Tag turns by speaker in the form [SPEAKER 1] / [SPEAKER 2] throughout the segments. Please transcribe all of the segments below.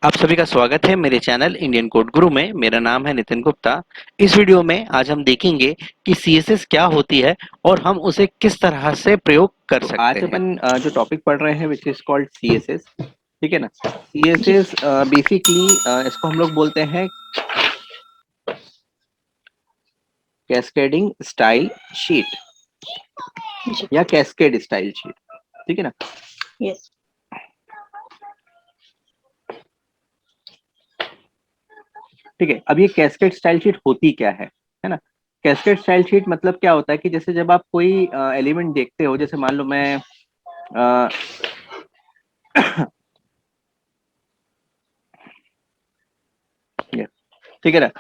[SPEAKER 1] आप सभी का स्वागत है मेरे चैनल इंडियन कोड गुरु में। मेरा नाम है नितिन गुप्ता। इस वीडियो में आज हम देखेंगे कि सीएसएस क्या होती है और हम उसे किस तरह से प्रयोग कर
[SPEAKER 2] तो
[SPEAKER 1] सकते
[SPEAKER 2] आज
[SPEAKER 1] हैं।
[SPEAKER 2] अपन जो टॉपिक पढ़ रहे हैं विच इज कॉल्ड सीएसएस। ठीक है ना।
[SPEAKER 3] जी
[SPEAKER 2] सीएसएस बेसिकली इसको हम लोग बोलते हैं कैस्केडिंग स्टाइल शीट
[SPEAKER 3] जी
[SPEAKER 2] या कैस्केड स्टाइल शीट। ठीक है ना।
[SPEAKER 3] यस
[SPEAKER 2] ठीक है, अब ये कैस्केड स्टाइल शीट होती क्या है ना। कैस्केड स्टाइल शीट मतलब क्या होता है कि जैसे जब आप कोई एलिमेंट देखते हो, जैसे मान लो मैं अ, ठीक है ना।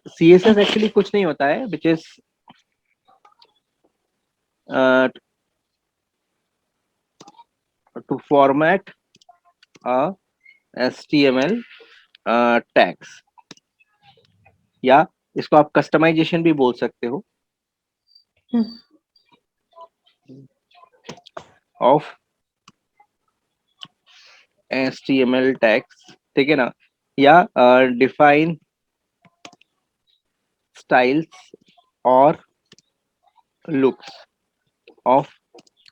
[SPEAKER 2] सीएसएस एक्चुअली कुछ नहीं होता है which is to format HTML tags, या इसको आप कस्टमाइजेशन भी बोल सकते हो ऑफ HTML टैग्स। ठीक है ना। या डिफाइन स्टाइल्स और लुक्स ऑफ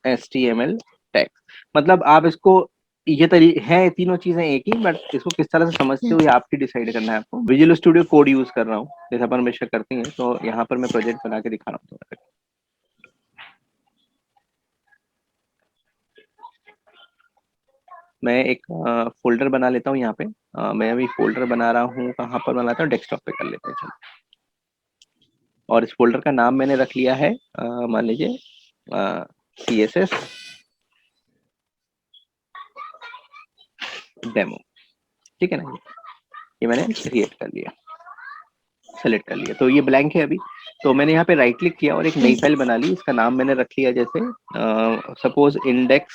[SPEAKER 2] HTML टैग्स। मतलब आप इसको ये है तीनों चीजें एक ही, बट इसको किस तरह से समझते हो ये आपकी डिसाइड करना है आपको। विजुअल स्टूडियो कोड यूज कर रहा हूँ जैसा अपन हमेशा करते हैं, तो यहाँ पर मैं प्रोजेक्ट बना के दिखा रहा हूँ तुम्हारे। मैं एक फोल्डर बना लेता हूँ यहाँ पे। मैं अभी फोल्डर बना रहा हूँ, कहाँ पर बनाता हूँ, डेस्कटॉप पे कर लेते हैं चलो। और इस फोल्डर का नाम मैंने रख लिया है, मान लीजिए CSS डेमो। ठीक है ना। ये मैंने क्रिएट कर लिया, सेलेक्ट कर लिया, तो ये ब्लैंक है अभी। तो मैंने यहाँ पे राइट क्लिक किया और एक नई फाइल बना ली। इसका नाम मैंने रख लिया जैसे सपोज index.html।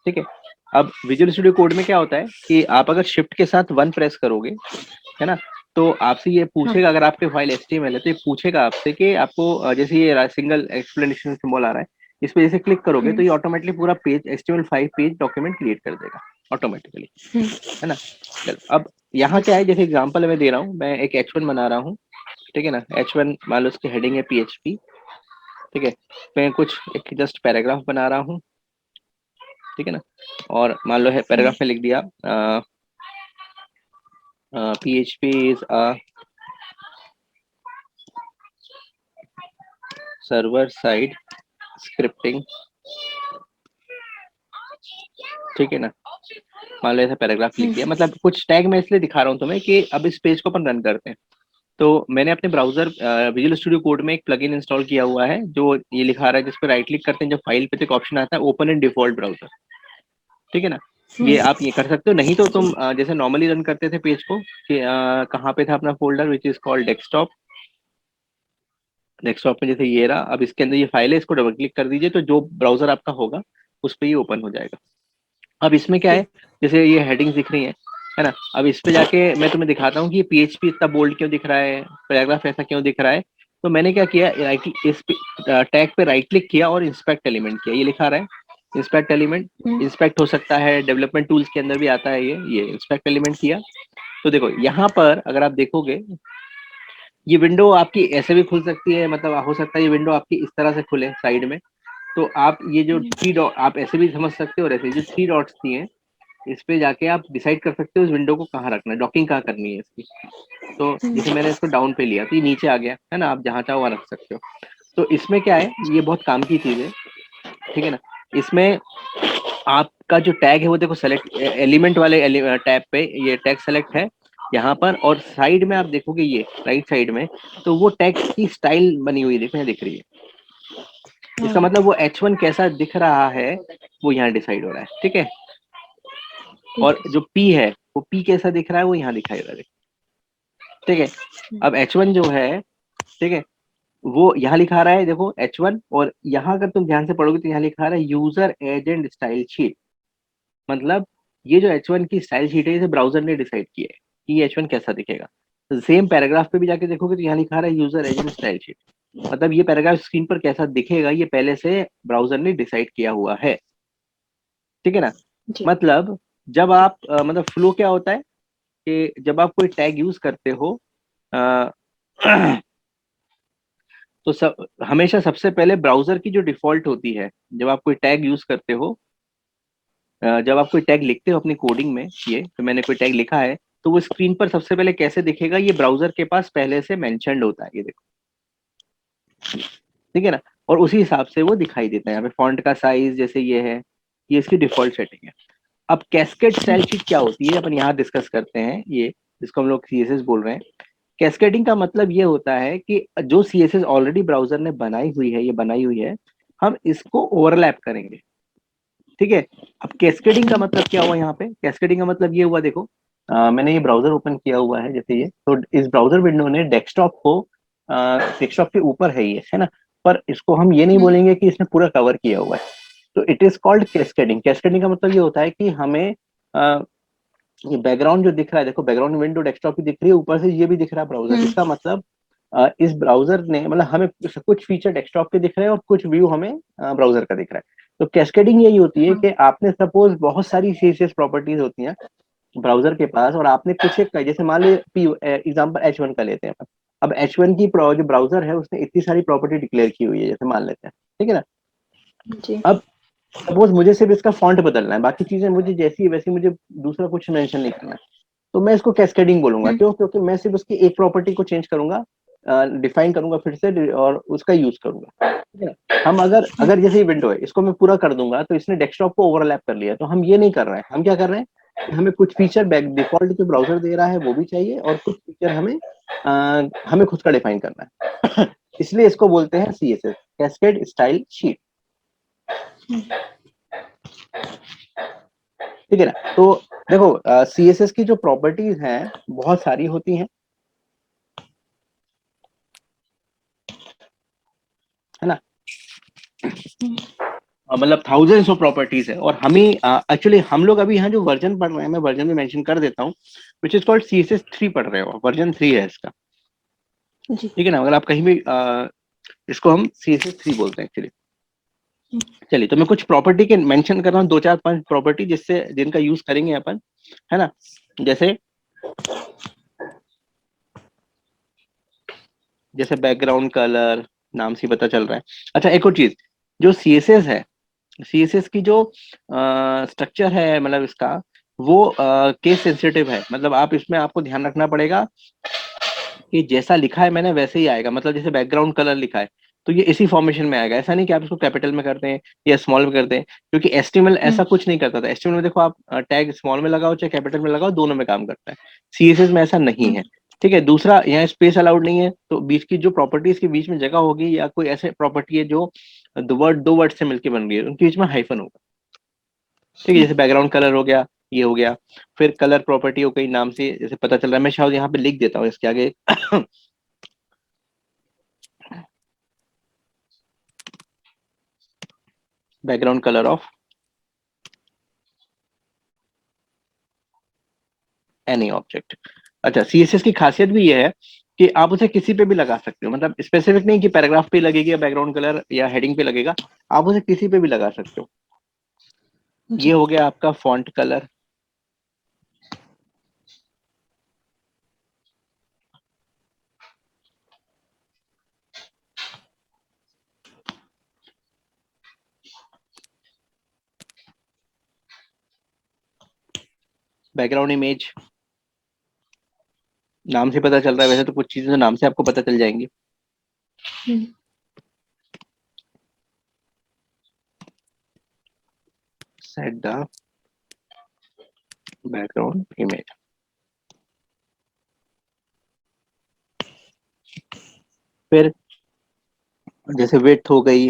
[SPEAKER 2] ठीक है। अब विजुअल स्टूडियो कोड में क्या होता है कि आप अगर शिफ्ट के साथ 1 प्रेस करोगे, है ना, तो आपसे ये पूछेगा, अगर आपके फाइल HTML है तो ये पूछेगा आपसे कि आपको जैसे ये सिंगल एक्सप्लेनेशन सिंबल आ रहा है, इस पे जैसे क्लिक करोगे तो ये ऑटोमेटिकली पूरा page HTML5 page document create कर देगा ऑटोमेटिकली, है ना। चलो, अब यहाँ क्या है, जैसे एग्जांपल मैं दे रहा हूँ, मैं एक H1 बना रहा हूँ। ठीक है ना। H1 मान लो उसकी हेडिंग है PHP। ठीक है। मैं कुछ एक जस्ट पैराग्राफ बना रहा हूँ। ठीक है ना। और मान लो है पैराग्राफ में लिख दिया PHP is a server side scripting. ठीक है ना। मान लो ऐसा पैराग्राफ लिख दिया, मतलब कुछ टैग मैं इसलिए दिखा रहा हूँ तुम्हें कि अब इस पेज को अपन रन करते हैं। तो मैंने अपने ब्राउजर विजुअल स्टूडियो कोड में एक प्लगइन इंस्टॉल किया हुआ है जो ये लिखा रहा है, जिस पर राइट क्लिक करते हैं जब फाइल पे तो एक ऑप्शन आता है ओपन इन डिफॉल्ट ब्राउजर। ठीक है ना। ये आप ये कर सकते हो, नहीं तो तुम जैसे नॉर्मली रन करते थे पेज को कि कहाँ पे था अपना folder which is called desktop. Desktop में जैसे ये रहा, अब इसके अंदर ये फाइल है, इसको डबल क्लिक कर दीजिए तो जो ब्राउजर आपका होगा उस पर ये ओपन हो जाएगा। अब इसमें क्या है, जैसे ये हेडिंग्स दिख रही है ना। अब इस पे जाके मैं तुम्हें दिखाता हूँ कि PHP इतना बोल्ड क्यों दिख रहा है, पैराग्राफ ऐसा क्यों दिख रहा है। तो मैंने क्या किया, राइट इस टैग पे राइट क्लिक किया और इंस्पेक्ट एलिमेंट किया। ये लिखा रहा है इंस्पेक्ट एलिमेंट। इंस्पेक्ट हो सकता है डेवलपमेंट टूल्स के अंदर भी आता है ये इंस्पेक्ट एलिमेंट किया। तो देखो यहाँ पर अगर आप देखोगे, ये विंडो आपकी ऐसे भी खुल सकती है, मतलब हो सकता है ये विंडो आपकी इस तरह से खुले साइड में। तो आप ये जो थ्री डॉट आप ऐसे भी समझ सकते हो, और ऐसे जो 3 डॉट्स दिए हैं इस पे जाके आप डिसाइड कर सकते हो इस विंडो को कहाँ रखना है, डॉकिंग कहाँ करनी है इसकी। तो जैसे मैंने इसको डाउन पे लिया तो ये नीचे आ गया, है ना। आप जहाँ चाहो वहाँ रख सकते हो। तो इसमें क्या है, ये बहुत काम की चीज है। ठीक है ना। इसमें आपका जो टैग है वो देखो सेलेक्ट एलिमेंट वाले टैब पे ये टैग सेलेक्ट है यहाँ पर, और साइड में आप देखोगे ये राइट साइड में, तो वो टैग की स्टाइल बनी हुई दिख रही है। इसका मतलब वो H1 कैसा दिख रहा है वो यहाँ डिसाइड हो रहा है। ठीक है। और जो P है वो P कैसा दिख रहा है वो यहाँ दिखाई दे रहा है। ठीक है। अब H1 जो है, ठीक है, वो यहाँ लिखा रहा है देखो H1, और यहाँ अगर तुम ध्यान से पढ़ोगे तो यहाँ लिखा रहा है यूजर एजेंट स्टाइल शीट। मतलब ये जो H1 की स्टाइल शीट है इसे ब्राउजर ने डिसाइड किया है कि ये H1 कैसा दिखेगा। तो सेम पैराग्राफ पे भी जाके देखोगे तो यहाँ लिखा रहा है यूजर एजेंट स्टाइल शीट। मतलब ये पैराग्राफ स्क्रीन पर कैसा दिखेगा ये पहले से ब्राउजर ने डिसाइड किया हुआ है। ठीक है ना।
[SPEAKER 3] जी
[SPEAKER 2] मतलब जब आप मतलब फ्लो क्या होता है कि जब आप कोई टैग यूज करते हो अ, तो हमेशा सबसे पहले ब्राउजर की जो डिफॉल्ट होती है, जब आप कोई टैग यूज करते हो, जब आप कोई टैग लिखते हो अपनी कोडिंग में, ये तो मैंने कोई टैग लिखा है, तो वो स्क्रीन पर सबसे पहले कैसे दिखेगा, ये ब्राउजर के पास पहले से मेंशन्ड होता है, ये देखो, ठीक है ना। और उसी हिसाब से वो दिखाई देता है। यहाँ पे फॉन्ट का साइज जैसे ये है, ये इसकी डिफॉल्ट सेटिंग है। अब कैस्केड स्टाइल शीट क्या होती है, अपन यहाँ डिस्कस करते हैं, ये जिसको हम लोग सीएसएस बोल रहे हैं। कैस्केडिंग का मतलब ये होता है कि जो सीएसएस ऑलरेडी ब्राउजर ने बनाई हुई है, ये बनाई हुई है, हम इसको ओवरलैप करेंगे, ठीक है। अब कैस्केडिंग का मतलब क्या हुआ, यहाँ पे कैस्केडिंग का मतलब ये हुआ, देखो मैंने ये ब्राउजर ओपन किया हुआ है जैसे ये, तो इस ब्राउजर विंडो ने डेस्कटॉप को, डेस्कटॉप के ऊपर है ये, है ना, पर इसको हम ये नहीं बोलेंगे कि इसने पूरा कवर किया हुआ है। तो it is called cascading. Cascading का मतलब ये होता है कि हमें ये बैकग्राउंड जो दिख रहा है, देखो बैकग्राउंड विंडो डेस्कटॉप की दिख रही है, ऊपर से ये भी दिख रहा है ब्राउजर, इसका मतलब इस ब्राउजर ने, मतलब हमें कुछ फीचर डेस्कटॉप के दिख रहे हैं और कुछ व्यू हमें ब्राउजर का दिख रहा है। तो कैस्केडिंग यही होती है कि आपने सपोज बहुत सारी सीएसएस प्रॉपर्टीज होती हैं ब्राउजर के पास, और आपने कुछ एक, जैसे मान लीजिए एग्जाम्पल H1 का लेते हैं अपन। अब H1 की जो ब्राउजर है उसने इतनी सारी प्रॉपर्टी डिक्लेयर की हुई है, जैसे मान लेते हैं, ठीक है ना।
[SPEAKER 3] जी
[SPEAKER 2] अब सपोज मुझे सिर्फ इसका फॉन्ट बदलना है, बाकी चीजें मुझे जैसी है वैसी, मुझे दूसरा कुछ मेंशन नहीं करना है, तो मैं इसको कैस्केडिंग बोलूंगा। क्यों? क्योंकि मैं सिर्फ उसकी एक प्रॉपर्टी को चेंज करूंगा, डिफाइन करूंगा फिर से, और उसका यूज करूंगा, ठीक है ना। हम अगर अगर जैसे ये विंडो है, इसको मैं पूरा कर दूंगा तो इसने डेस्कटॉप को ओवरलैप कर लिया, तो हम ये नहीं कर रहे हैं। हम क्या कर रहे हैं कि हमें कुछ फीचर बैक डिफॉल्ट जो ब्राउजर दे रहा है वो भी चाहिए, और कुछ फीचर हमें खुद का डिफाइन करना है। इसलिए इसको बोलते हैं सीएसएस, कैस्केड स्टाइल शीट, ठीक है ना। तो देखो सीएसएस की जो प्रॉपर्टीज हैं बहुत सारी होती हैं, है ना, मतलब थाउजेंड्स ऑफ प्रॉपर्टीज है। और हमें एक्चुअली हम लोग अभी यहाँ जो वर्जन पढ़ रहे हैं, मैं वर्जन में मेंशन कर देता हूँ, विच इज कॉल्ड सीएसएस 3 पढ़ रहे हो, वर्जन 3 है इसका,
[SPEAKER 3] जी
[SPEAKER 2] ठीक है ना। अगर आप कहीं भी इसको हम सीएसएस 3 बोलते हैं एक्चुअली। चलिए, तो मैं कुछ प्रॉपर्टी के मेंशन कर रहा हूँ, 2 4 5 प्रॉपर्टी जिससे जिनका यूज करेंगे अपन, है ना। जैसे जैसे बैकग्राउंड कलर, नाम से पता चल रहा है। अच्छा, एक और चीज, जो सीएसएस है, सीएसएस की जो स्ट्रक्चर है, मतलब इसका वो केस सेंसिटिव है। मतलब आप इसमें, आपको ध्यान रखना पड़ेगा कि जैसा लिखा है मैंने वैसे ही आएगा। मतलब जैसे बैकग्राउंड कलर लिखा है तो ये इसी फॉर्मेशन में आएगा। ऐसा नहीं कि आप इसको कैपिटल में करते हैं या स्मॉल में करते हैं, क्योंकि एचटीएमएल ऐसा कुछ नहीं करता था। एचटीएमएल में देखो, आप टैग स्मॉल में लगाओ चाहे कैपिटल में लगाओ, दोनों में काम करता है। सीएसएस में ऐसा नहीं है, ठीक है। दूसरा, यहाँ स्पेस अलाउड नहीं है, तो बीच की जो प्रॉपर्टीज के बीच में जगह होगी, या कोई ऐसे प्रॉपर्टी है जो दो वर्ड से मिलकर बन रही है, उनके बीच में हाइफन होगा, ठीक है। जैसे बैकग्राउंड कलर हो गया, ये हो गया। फिर कलर प्रॉपर्टी हो गई, नाम से जैसे पता चल रहा है। मैं शायद यहाँ पे लिख देता हूँ इसके आगे background colour of any object. अच्छा, सीएसएस की खासियत भी ये है कि आप उसे किसी पे भी लगा सकते हो। मतलब स्पेसिफिक नहीं कि पैराग्राफ पे लगेगी या बैकग्राउंड कलर या हेडिंग पे लगेगा, आप उसे किसी पे भी लगा सकते हो। ये
[SPEAKER 3] जी
[SPEAKER 2] हो गया आपका फॉन्ट कलर। बैकग्राउंड इमेज, नाम से पता चल रहा है, वैसे तो कुछ चीजें तो नाम से आपको पता चल जाएंगी। Set the background image. फिर जैसे विड्थ हो गई,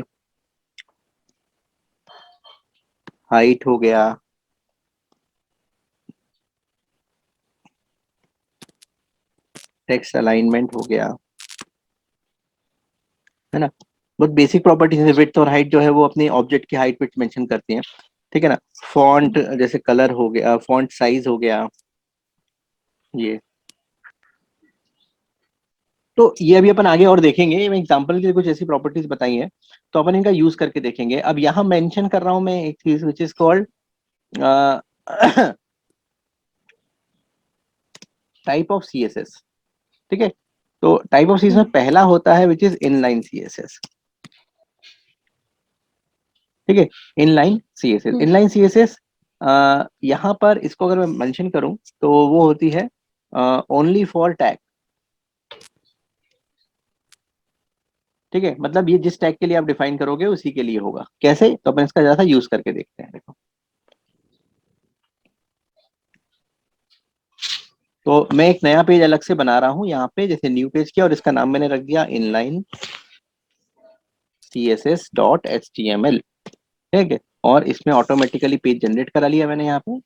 [SPEAKER 2] हाइट हो गया, टेक्स्ट अलाइनमेंट हो गया, है ना। बहुत बेसिक प्रॉपर्टीज है। विड्थ और हाइट जो है वो अपनी ऑब्जेक्ट की हाइट विड्थ मेंशन करती हैं, ठीक है ना। फॉन्ट, जैसे कलर हो गया, फॉन्ट साइज हो गया, ये। तो ये अभी अपन आगे और देखेंगे, मैं एग्जांपल के लिए कुछ ऐसी प्रॉपर्टीज बताई हैं, तो अपन इनका यूज करके देखेंगे। अब यहाँ मेंशन कर रहा हूं मैं एक चीज which is called type of CSS, ठीक है। तो टाइप ऑफ सीएसएस में पहला होता है विच इज इनलाइन सीएसएस, ठीक है। इनलाइन सीएसएस, इनलाइन सीएसएस यहाँ पर इसको अगर मैं मेंशन करूं तो वो होती है ओनली फॉर टैग, ठीक है। मतलब ये जिस टैग के लिए आप डिफाइन करोगे उसी के लिए होगा। कैसे, तो अपन इसका जरा सा यूज करके देखते हैं। देखो, तो मैं एक नया पेज अलग से बना रहा हूं यहाँ पे, जैसे न्यू पेज किया और इसका नाम मैंने रख दिया इनलाइन css.html, ठीक है। और इसमें ऑटोमेटिकली पेज जनरेट करा लिया मैंने यहाँ पे,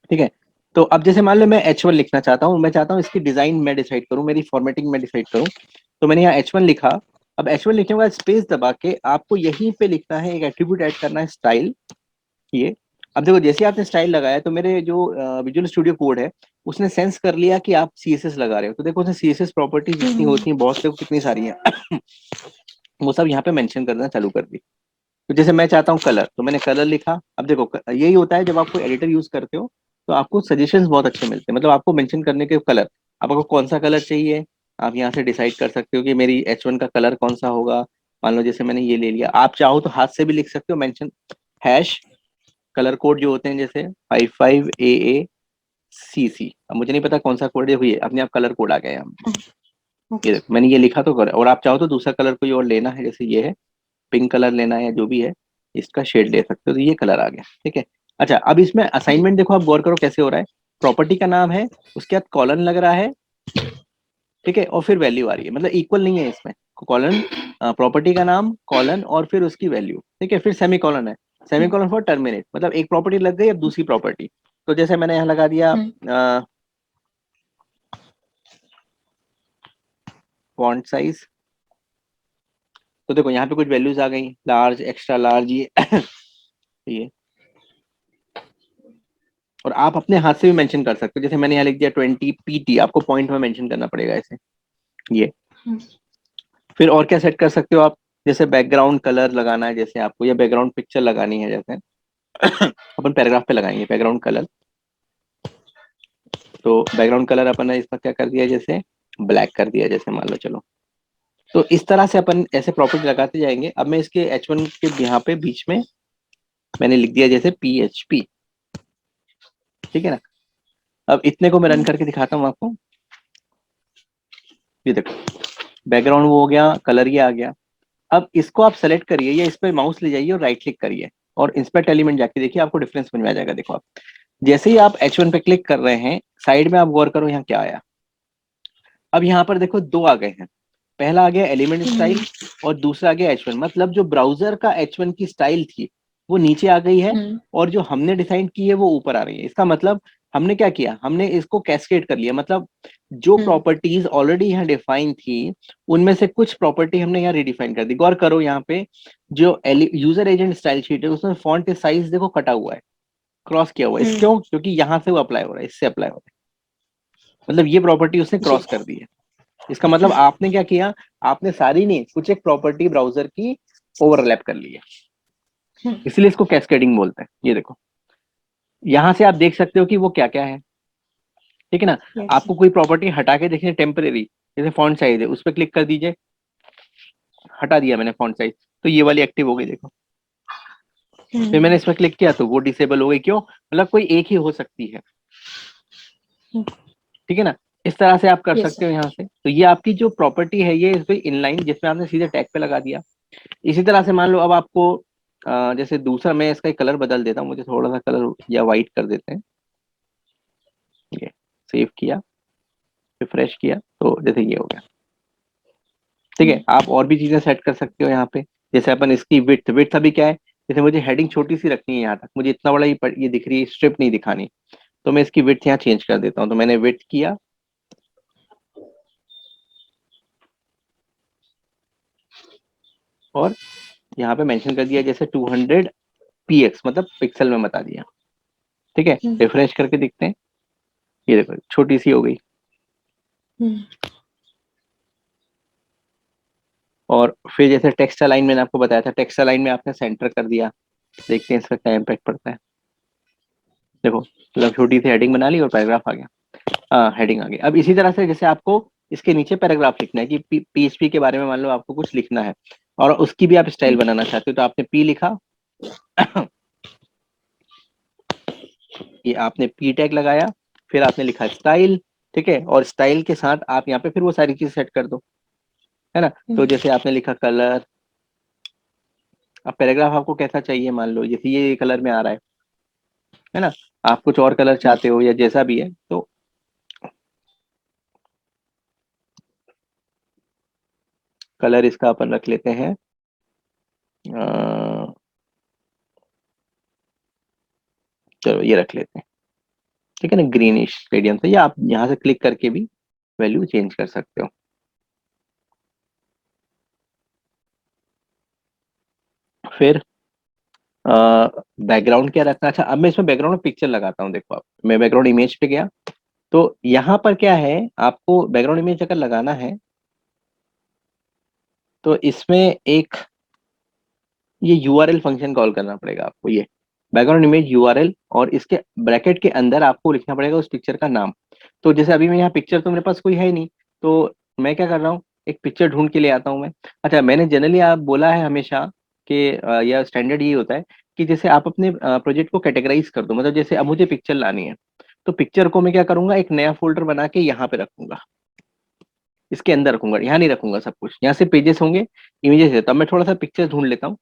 [SPEAKER 2] ठीक है। तो अब जैसे मान लो मैं H1 लिखना चाहता हूँ, मैं चाहता हूँ इसकी डिजाइन मैं डिसाइड करूँ, मेरी फॉर्मेटिंग मैं डिसाइड करूँ। तो मैंने यहाँ H1 लिखा। अब H1 लिखने के बाद स्पेस दबा के आपको यहीं पे लिखना है, एक एट्रीब्यूट ऐड करना है स्टाइल, ये। अब देखो जैसे आपने स्टाइल लगाया तो मेरे जो विजुअल स्टूडियो कोड है उसने सेंस कर लिया कि आप सीएसएस लगा रहे हो। तो देखो उसने सीएसएस प्रॉपर्टीज जितनी होती हैं, बहुत देखो कितनी सारी हैं, वो सब यहाँ पे मेंशन करना चालू कर दी। तो जैसे मैं चाहता हूँ कलर, तो मैंने कलर लिखा। अब देखो यही होता है जब आप कोई एडिटर यूज करते हो तो आपको सजेशंस बहुत अच्छे मिलते हैं, मतलब आपको मेंशन करने के कलर, आपको कौन सा कलर चाहिए आप यहाँ से डिसाइड कर सकते हो कि मेरी H1 का कलर कौन सा होगा। मान लो जैसे मैंने ये ले लिया, आप चाहो तो हाथ से भी लिख सकते हो मेंशन, हैश कलर कोड जो होते हैं जैसे 55AA CC। अब मुझे नहीं पता कौन सा कोड है, हुई अपने आप कलर कोड आ गया यहाँ। ये देखो मैंने ये लिखा तो कर, और आप चाहो तो दूसरा कलर कोई और लेना है, जैसे ये है पिंक कलर लेना है या जो भी है, इसका शेड ले सकते हो, तो ये कलर आ गया, ठीक है। अच्छा, अब इसमें असाइनमेंट देखो, आप गौर करो कैसे हो रहा है। प्रॉपर्टी का नाम है, उसके बाद कॉलन लग रहा है, ठीक है, और फिर वैल्यू आ रही है, मतलब इक्वल नहीं है इसमें। कॉलन, प्रॉपर्टी का नाम, कॉलन और फिर उसकी वैल्यू, ठीक है, फिर सेमी कॉलन है, सेमी कॉलन फॉर टर्मिनेट, मतलब एक प्रॉपर्टी लग गई अब दूसरी प्रॉपर्टी। तो जैसे मैंने यहाँ लगा दिया फॉन्ट साइज, तो देखो यहाँ पे कुछ वैल्यूज आ गई, लार्ज, एक्स्ट्रा लार्ज, ये और आप अपने हाथ से भी मेंशन कर सकते हो। जैसे मैंने यहाँ लिख दिया 20 PT, आपको पॉइंट में मेंशन करना पड़ेगा ऐसे, ये। फिर और क्या सेट कर सकते हो आप, जैसे बैकग्राउंड कलर लगाना है जैसे आपको, या बैकग्राउंड पिक्चर लगानी है जैसे अपन पैराग्राफ पे लगाएंगे बैकग्राउंड कलर। तो बैकग्राउंड कलर अपन ने इसका क्या कर दिया, जैसे ब्लैक कर दिया जैसे, मान लो, चलो। तो इस तरह से अपन ऐसे प्रॉपर्टी लगाते जाएंगे। अब मैं इसके H1 के यहाँ पे बीच में मैंने लिख दिया जैसे PHP, ठीक है ना। अब इतने को मैं रन करके दिखाता हूँ आपको। ये देखो बैकग्राउंड वो हो गया, कलर ये आ गया। अब इसको आप सेलेक्ट करिए या इस पर माउस ले जाइए और राइट क्लिक करिए और इंस्पेक्ट एलिमेंट जाके देखिए, आपको डिफरेंस समझ में आ जाएगा। देखो आप जैसे ही आप H1 पे क्लिक कर रहे हैं, साइड में आप गौर करो यहाँ क्या आया। अब यहाँ पर देखो दो आ गए हैं, पहला आ गया एलिमेंट स्टाइल और दूसरा आ गया H1, मतलब जो ब्राउजर का H1 की स्टाइल थी वो नीचे आ गई है और जो हमने डिसाइड की है वो ऊपर आ रही है। इसका मतलब हमने क्या किया, हमने इसको कैस्केड कर लिया, मतलब जो प्रॉपर्टीज ऑलरेडी यहाँ डिफाइन थी उनमें से कुछ प्रॉपर्टी हमने यहाँ रिडिफाइन कर दी। गौर करो यहाँ पे जो यूजर एजेंट स्टाइल शीट है उसमें फॉन्ट के साइज देखो कटा हुआ है, क्रॉस किया हुआ है, क्यों, क्योंकि यहाँ से वो अप्लाई हो रहा है, इससे अप्लाई हो रहा है, मतलब ये प्रॉपर्टी उसने क्रॉस कर दी है। इसका मतलब आपने क्या किया, आपने सारी नहीं कुछ एक प्रॉपर्टी ब्राउजर की ओवरलैप कर ली है, इसलिए इसको कैस्केडिंग बोलते हैं। ये देखो यहां से आप देख सकते हो कि वो क्या क्या है, ठीक है ना। आपको कोई प्रॉपर्टी हटा के देखनी टेम्परेरी, जैसे फॉन्ट साइज है उस पर क्लिक कर दीजिए, हटा दिया मैंने फॉन्ट साइज, तो ये वाली एक्टिव हो गई देखो। फिर मैंने इस पर क्लिक किया तो वो डिसेबल हो गई, क्यों, मतलब कोई एक ही हो सकती है, ठीक है ना। इस तरह से आप कर सकते हो यहाँ से। तो ये आपकी जो प्रॉपर्टी है ये इस इनलाइन, जिसमें आपने सीधे टैग पे लगा दिया। इसी तरह से मान लो अब आपको जैसे दूसरा, मैं इसका कलर बदल देता हूँ, मुझे थोड़ा सा कलर या वाइट कर देते हैं, ये सेव किया, रिफ्रेश किया, तो जैसे ये हो गया, ठीक है। आप और भी चीजें सेट कर सकते हो यहाँ पे, जैसे अपन इसकी विड्थ, विड्थ अभी क्या है, जैसे मुझे हेडिंग छोटी सी रखनी है यहाँ तक, मुझे इतना बड़ा ये दिख रही है, स्ट्रिप नहीं दिखानी, तो मैं इसकी विड्थ यहाँ चेंज कर देता हूँ। तो मैंने विड्थ किया और यहाँ पे मेंशन कर दिया जैसे 200 px, मतलब पिक्सल में बता दिया, ठीक है। रिफ्रेश करके दिखते हैं, ये देखो छोटी सी हो गई। और फिर जैसे टेक्स्ट अलाइन मैंने आपको बताया था, टेक्स्ट अलाइन में आपने सेंटर कर दिया, देखते हैं इसका क्या इम्पैक्ट पड़ता है। देखो, मतलब छोटी सी हेडिंग बना ली और पैराग्राफ आ गया, हेडिंग आ गई। अब इसी तरह से जैसे आपको इसके नीचे पैराग्राफ लिखना है कि पीएचपी के बारे में मान लो आपको कुछ लिखना है और उसकी भी आप स्टाइल बनाना चाहते हो, तो आपने पी लिखा ये आपने पी टैग लगाया, फिर आपने लिखा स्टाइल, ठीक है, और स्टाइल के साथ आप यहाँ पे फिर वो सारी चीज सेट कर दो, है ना। तो जैसे आपने लिखा कलर, अब पैराग्राफ आपको कैसा चाहिए, मान लो जैसे ये कलर में आ रहा है ना, आप कुछ और कलर चाहते हो या जैसा भी है, तो कलर इसका अपन रख लेते हैं चलो ये रख लेते हैं, ठीक है ना, ग्रीनिश रेडियम से, या आप यहाँ से क्लिक करके भी वैल्यू चेंज कर सकते हो। फिर बैकग्राउंड क्या रखना, अच्छा अब मैं इसमें बैकग्राउंड पिक्चर लगाता हूँ। देखो आप, मैं बैकग्राउंड इमेज पे गया, तो यहाँ पर क्या है, आपको बैकग्राउंड इमेज अगर लगाना है तो इसमें एक ये यूआरएल फंक्शन कॉल करना पड़ेगा आपको, ये बैकग्राउंड इमेज यूआरएल, और इसके ब्रैकेट के अंदर आपको लिखना पड़ेगा उस पिक्चर का नाम। तो जैसे अभी मैं यहाँ पिक्चर तो मेरे पास कोई है ही नहीं, तो मैं क्या कर रहा हूँ, एक पिक्चर ढूंढ के ले आता हूँ मैं। अच्छा, मैंने जनरली आप बोला है हमेशा कि या स्टैंडर्ड ये होता है कि जैसे आप अपने प्रोजेक्ट को कैटेगराइज कर दो, मतलब जैसे अब मुझे पिक्चर लानी है, तो पिक्चर को मैं क्या करूंगा, एक नया फोल्डर बना के यहाँ पे रखूंगा, इसके अंदर रखूंगा, यहाँ नहीं रखूंगा सब कुछ, यहाँ से पेजेस होंगे, इमेजेस है, तब मैं थोड़ा सा पिक्चर ढूंढ लेता हूँ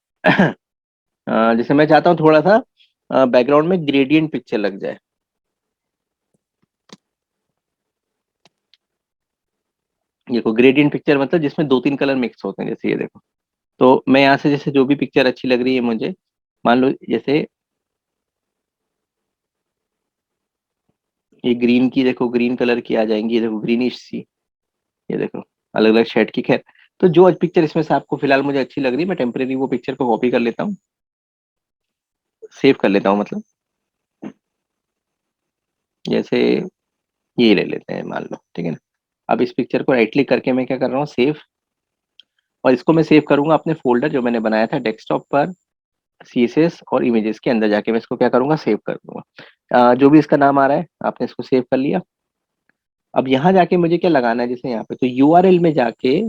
[SPEAKER 2] जैसे मैं चाहता हूँ थोड़ा सा बैकग्राउंड में ग्रेडियंट पिक्चर लग जाए, देखो ग्रेडियंट पिक्चर मतलब जिसमें दो तीन कलर मिक्स होते हैं, जैसे ये देखो। तो मैं यहाँ से जैसे जो भी पिक्चर अच्छी लग रही है मुझे, मान लो जैसे ये ग्रीन की, देखो ग्रीन कलर की आ जाएंगी, ये देखो ग्रीनिश सी, ये देखो अलग अलग शेड की। खैर, तो जो पिक्चर इसमें से आपको फिलहाल मुझे अच्छी लग रही है, मैं टेम्परेरी वो पिक्चर को कॉपी कर लेता हूँ, सेव कर लेता हूँ मतलब, जैसे ये ले लेते हैं मान लो, ठीक है ना। अब इस पिक्चर को राइट क्लिक करके मैं क्या कर रहा हूँ, सेव, और इसको मैं सेव करूंगा अपने फोल्डर जो मैंने बनाया था डेस्कटॉप पर, सीएसएस और इमेजेस के अंदर जाके मैं इसको क्या करूंगा, सेव कर दूंगा। जो भी इसका नाम आ रहा है आपने इसको सेव कर लिया। अब यहाँ जाके मुझे क्या लगाना है, जैसे यहाँ पे तो यूआरएल में जाके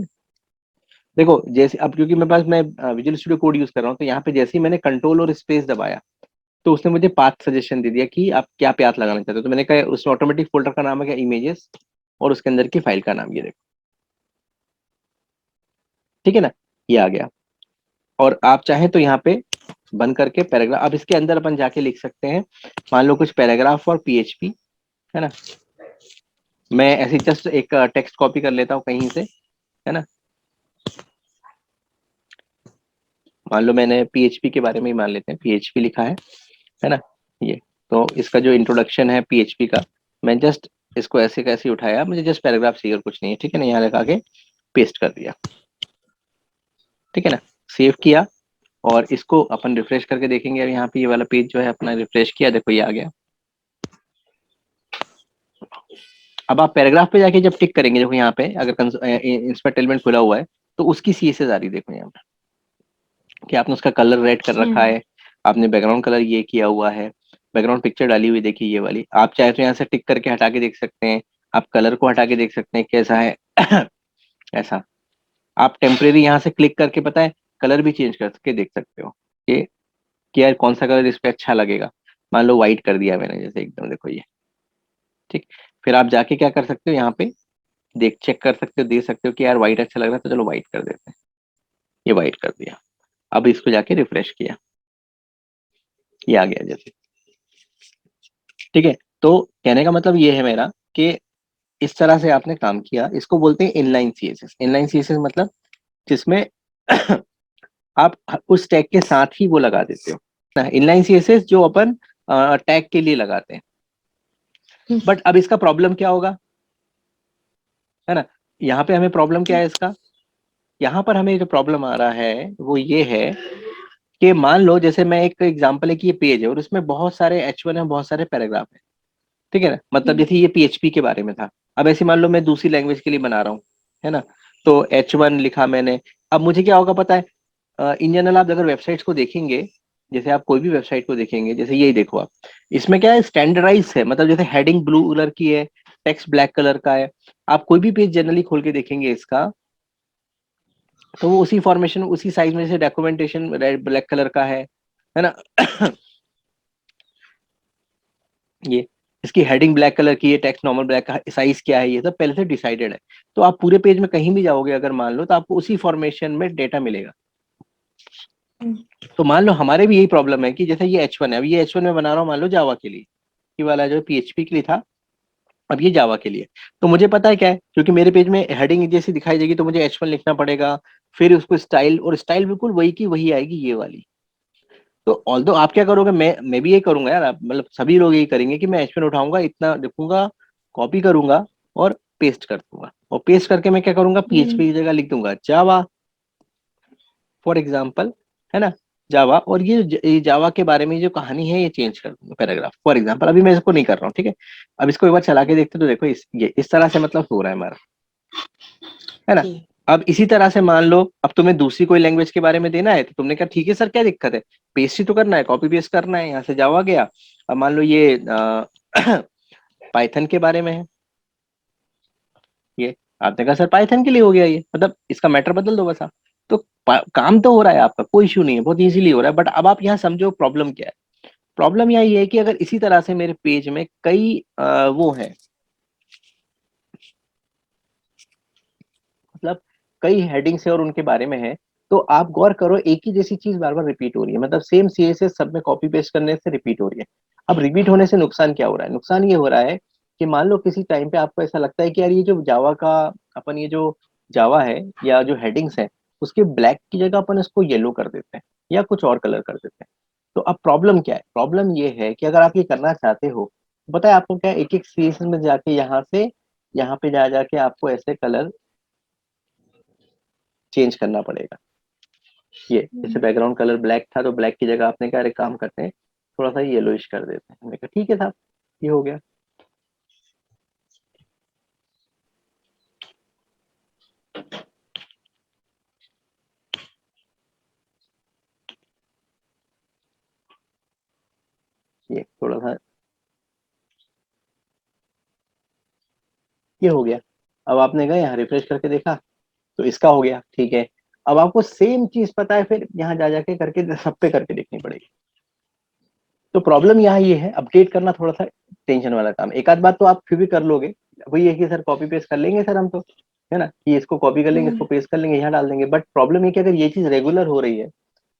[SPEAKER 2] देखो, जैसे अब क्योंकि मेरे पास मैं विजुअल स्टूडियो कोड यूज कर रहा हूँ, तो यहाँ पे जैसे ही मैंने कंट्रोल और स्पेस दबाया, तो उसने मुझे पाथ सजेशन दे दिया कि आप क्या पाथ लगाना चाहते हो। तो मैंने कहा उसमें ऑटोमेटिक फोल्डर का नाम है क्या, इमेजेस, और उसके अंदर की फाइल का नाम ये देखो, ठीक है ना, ये आ गया। और आप चाहें तो यहाँ पे बंद करके पैराग्राफ, अब इसके अंदर अपन जाके लिख सकते हैं, मान लो कुछ पैराग्राफ और पीएचपी, है ना। मैं ऐसे जस्ट एक टेक्स्ट कॉपी कर लेता हूँ कहीं से, है ना। मान लो मैंने पीएचपी के बारे में ही मान लेते हैं, पीएचपी लिखा है ना, ये। तो इसका जो इंट्रोडक्शन है पीएचपी का, मैं जस्ट इसको ऐसे कैसे उठाया, मुझे जस्ट पैराग्राफ चाहिए और कुछ नहीं है, ठीक है ना, यहाँ लगा के पेस्ट कर दिया, ठीक है ना, सेव किया। और इसको अपन रिफ्रेश करके देखेंगे, अब यहाँ पे ये वाला पेज जो है अपना रिफ्रेश किया, देखो ये आ गया। अब आप पैराग्राफ पे जाके जब टिक करेंगे, देखो यहाँ पे अगर इंस्पेक्ट एलिमेंट खुला हुआ है, तो उसकी सीएसएस आ रही, देखो यहाँ पे कि आपने उसका कलर रेड कर रखा है, आपने बैकग्राउंड कलर ये किया हुआ है, बैकग्राउंड पिक्चर डाली हुई देखिए ये वाली। आप चाहे तो यहाँ से टिक करके हटा के देख सकते हैं, आप कलर को हटा के देख सकते हैं कैसा है ऐसा। आप टेम्परेरी यहाँ से क्लिक करके पता है कलर भी चेंज करके देख सकते हो कि यार कौन सा कलर इस पे अच्छा लगेगा। मान लो व्हाइट कर दिया मैंने जैसे एकदम, देखो ये, ठीक। फिर आप जाके क्या कर सकते हो, यहाँ पे देख चेक कर सकते हो, दे सकते हो कि यार व्हाइट अच्छा लग रहा है तो चलो व्हाइट कर देते हैं, ये व्हाइट कर दिया। अब इसको जाके रिफ्रेश किया, ये आ गया जैसे, ठीक है। तो कहने का मतलब ये है मेरा कि इस तरह से आपने काम किया, इसको बोलते हैं इनलाइन सीएसएस। इनलाइन सीएसएस मतलब जिसमें आप उस टैग के साथ ही वो लगा देते हो ना, इनलाइन सीएसएस जो अपन टैग के लिए लगाते हैं। बट अब इसका प्रॉब्लम क्या होगा, है ना, यहाँ पे हमें प्रॉब्लम क्या है इसका, यहाँ पर हमें जो प्रॉब्लम आ रहा है वो ये है कि मान लो जैसे मैं एक एग्जांपल है कि ये पेज है और उसमें बहुत सारे H1 है, बहुत सारे पैराग्राफ है, ठीक है ना, मतलब जैसे ये पीएचपी के बारे में था। अब ऐसे मान लो मैं दूसरी लैंग्वेज के लिए बना रहा हूँ, है ना, तो H1 लिखा मैंने। अब मुझे क्या होगा पता है, इन जनरल आप अगर वेबसाइट्स को देखेंगे जैसे आप कोई भी वेबसाइट को देखेंगे, जैसे यही देखो आप, इसमें क्या है, स्टैंडर्डाइज है, मतलब जैसे हेडिंग ब्लू कलर की है, टेक्स्ट ब्लैक कलर का है। आप कोई भी पेज जनरली खोल के देखेंगे इसका, तो वो उसी फॉर्मेशन, उसी साइज में, जैसे डॉक्यूमेंटेशन रेड ब्लैक कलर का है ना। ये इसकी हेडिंग ब्लैक कलर की है, टेक्स्ट नॉर्मल ब्लैक का, साइज क्या है, ये सब पहले से डिसाइडेड है। तो आप पूरे पेज में कहीं भी जाओगे अगर मान लो, तो आपको उसी फॉर्मेशन में डेटा मिलेगा। तो मान लो हमारे भी यही प्रॉब्लम है कि जैसे ये H1 है, अब ये H1 में बना रहा हूँ मान लो जावा के लिए, ये वाला जो PHP के लिए था, अब ये जावा के लिए। तो मुझे पता है क्या है, क्योंकि मेरे पेज में हेडिंग जैसी दिखाई देगी तो मुझे H1 लिखना पड़ेगा, फिर उसको स्टाइल, और स्टाइल बिल्कुल वही की वही आएगी, ये वाली। तो ऑल्दो आप क्या करोगे, मैं भी यही करूंगा यार, मतलब सभी लोग यही करेंगे कि मैं H1 उठाऊंगा, इतना लिखूंगा, कॉपी करूंगा और पेस्ट कर दूंगा, और पेस्ट करके मैं क्या करूंगा, PHP की जगह लिख दूंगा जावा, फॉर एग्जाम्पल, है ना, जावा। और ये जावा के बारे में जो कहानी है ये चेंज कर दूंगा पैराग्राफ, फॉर एग्जाम्पल। अभी मैं इसको नहीं कर रहा हूँ, ठीक है। अब इसको एक बार चला के देखते तो देखो, ये इस तरह से मतलब हो रहा है हमारा, है ना।
[SPEAKER 3] जी।
[SPEAKER 2] अब इसी तरह से मान लो अब तुम्हें दूसरी कोई लैंग्वेज के बारे में देना है, तो तुमने कहा ठीक है सर, क्या दिक्कत है, पेस्ट ही तो करना है, कॉपी पेस्ट करना है, यहाँ से जावा गया। अब मान लो ये पाइथन के बारे में है, ये आपने कहा सर पाइथन के लिए हो गया, ये मतलब इसका मैटर बदल दो बस आप। तो काम तो हो रहा है आपका, कोई इशू नहीं है, बहुत इजीली हो रहा है। बट अब आप यहाँ समझो प्रॉब्लम क्या है। प्रॉब्लम यहाँ ये है कि अगर इसी तरह से मेरे पेज में कई वो है, मतलब कई हेडिंग्स है और उनके बारे में है, तो आप गौर करो एक ही जैसी चीज बार बार रिपीट हो रही है, मतलब सेम CSS सब में कॉपी पेस्ट करने से रिपीट हो रही है। अब रिपीट होने से नुकसान क्या हो रहा है, नुकसान ये हो रहा है कि मान लो किसी टाइम पे आपको ऐसा लगता है कि यार ये जो जावा का, अपन ये जो जावा है या जो हेडिंग्स है, उसके ब्लैक की जगह अपन इसको येलो कर देते हैं या कुछ और कलर कर देते हैं। तो अब प्रॉब्लम क्या है, प्रॉब्लम ये है कि अगर आप ये करना चाहते हो, पता है आपको क्या, एक एक CSS में जाके यहाँ से यहाँ पे जा जाके आपको ऐसे कलर चेंज करना पड़ेगा। ये जैसे बैकग्राउंड कलर ब्लैक था, तो ब्लैक की जगह आपने क्या, एक काम करते हैं, थोड़ा सा येलोइश कर देते हैं। हमने कहा ठीक है साहब, ये हो गया। ये थोड़ा सा, ये हो गया। अब आपने कहा यहाँ रिफ्रेश करके देखा, तो इसका हो गया, ठीक है। अब आपको सेम चीज पता है, फिर यहाँ जा जाके करके सब पे करके देखनी पड़ेगी। तो प्रॉब्लम यहाँ ये है, अपडेट करना थोड़ा सा टेंशन वाला काम। एक आध बात तो आप फिर भी कर लोगे, वही है कि सर कॉपी पेस्ट कर लेंगे सर हम तो, है ना, कि इसको कॉपी कर लेंगे, इसको पेस्ट कर लेंगे, यहाँ डाल देंगे। बट प्रॉब्लम ये कि अगर ये चीज रेगुलर हो रही है,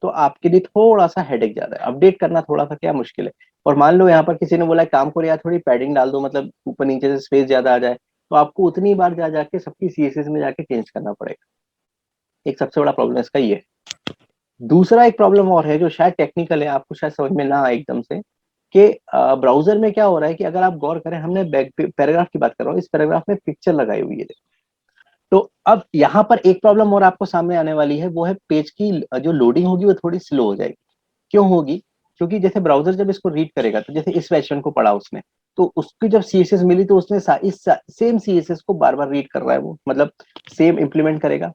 [SPEAKER 2] तो आपके लिए थोड़ा सा हेडेक ज्यादा है, अपडेट करना थोड़ा सा क्या मुश्किल है। और मान लो यहाँ पर किसी ने बोला काम करो यार, थोड़ी पैडिंग डाल दो, मतलब ऊपर नीचे से स्पेस ज्यादा आ जाए, तो आपको उतनी बार जा जाके सबकी CSS में जाके चेंज करना पड़ेगा। एक सबसे बड़ा प्रॉब्लम इसका ये है। दूसरा एक प्रॉब्लम और है जो शायद टेक्निकल है, आपको शायद समझ में ना आए एकदम से, कि ब्राउजर में क्या हो रहा है कि अगर आप गौर करें, हमने बैक पैराग्राफ की बात कर रहा हूँ, इस पैराग्राफ में पिक्चर लगाई हुई है। तो अब यहाँ पर एक प्रॉब्लम और आपको सामने आने वाली है, वो है पेज की जो लोडिंग होगी वो थोड़ी स्लो हो जाएगी। क्यों होगी, क्योंकि जैसे ब्राउजर जब इसको रीड करेगा, तो जैसे इस वर्जन को पढ़ा उसने, तो उसकी जब CSS मिली तो उसने इस सेम CSS को बार बार रीड कर रहा है वो, मतलब सेम इंप्लीमेंट करेगा।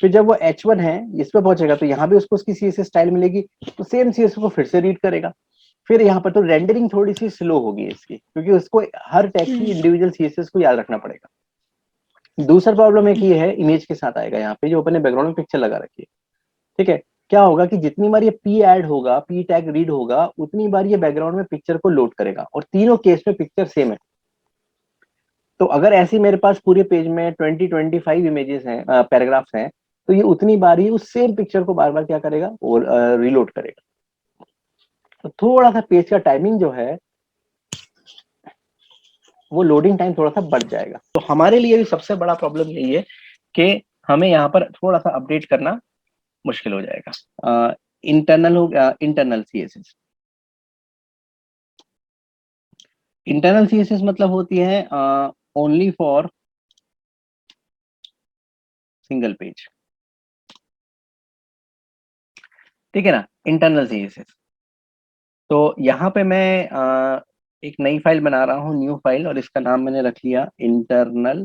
[SPEAKER 2] फिर जब वो H1 है इस पे पहुंचेगा, तो यहाँ भी उसको उसकी CSS स्टाइल मिलेगी, तो सेम CSS को फिर से रीड करेगा। फिर यहाँ पर तो रेंडरिंग थोड़ी सी स्लो होगी इसकी, क्योंकि उसको हर टैग की इंडिविजुअल CSS को याद रखना पड़ेगा। दूसरा प्रॉब्लम है कि ये है इमेज के साथ आएगा, यहाँ पे जो अपने बैकग्राउंड में पिक्चर लगा रखी है, ठीक है। क्या होगा कि जितनी बार ये P ऐड होगा, P टैग रीड होगा, उतनी बार ये बैकग्राउंड में पिक्चर को लोड करेगा, और तीनों केस में पिक्चर सेम है। तो अगर ऐसी मेरे पास पूरे पेज में 20-25 इमेजेस हैं, पैराग्राफ्स हैं, तो ये उतनी बार ही उस सेम पिक्चर को बार बार क्या करेगा, और रिलोड करेगा। तो थोड़ा सा पेज का टाइमिंग जो है, वो लोडिंग टाइम थोड़ा सा बढ़ जाएगा। तो हमारे लिए भी सबसे बड़ा प्रॉब्लम यही है कि हमें यहाँ पर थोड़ा सा अपडेट करना मुश्किल हो जाएगा। इंटरनल हो गया, इंटरनल CSS। इंटरनल CSS मतलब होती है ओनली फॉर सिंगल पेज, ठीक है ना, इंटरनल CSS। तो यहाँ पे मैं एक नई फाइल बना रहा हूँ, न्यू फाइल, और इसका नाम मैंने रख लिया इंटरनल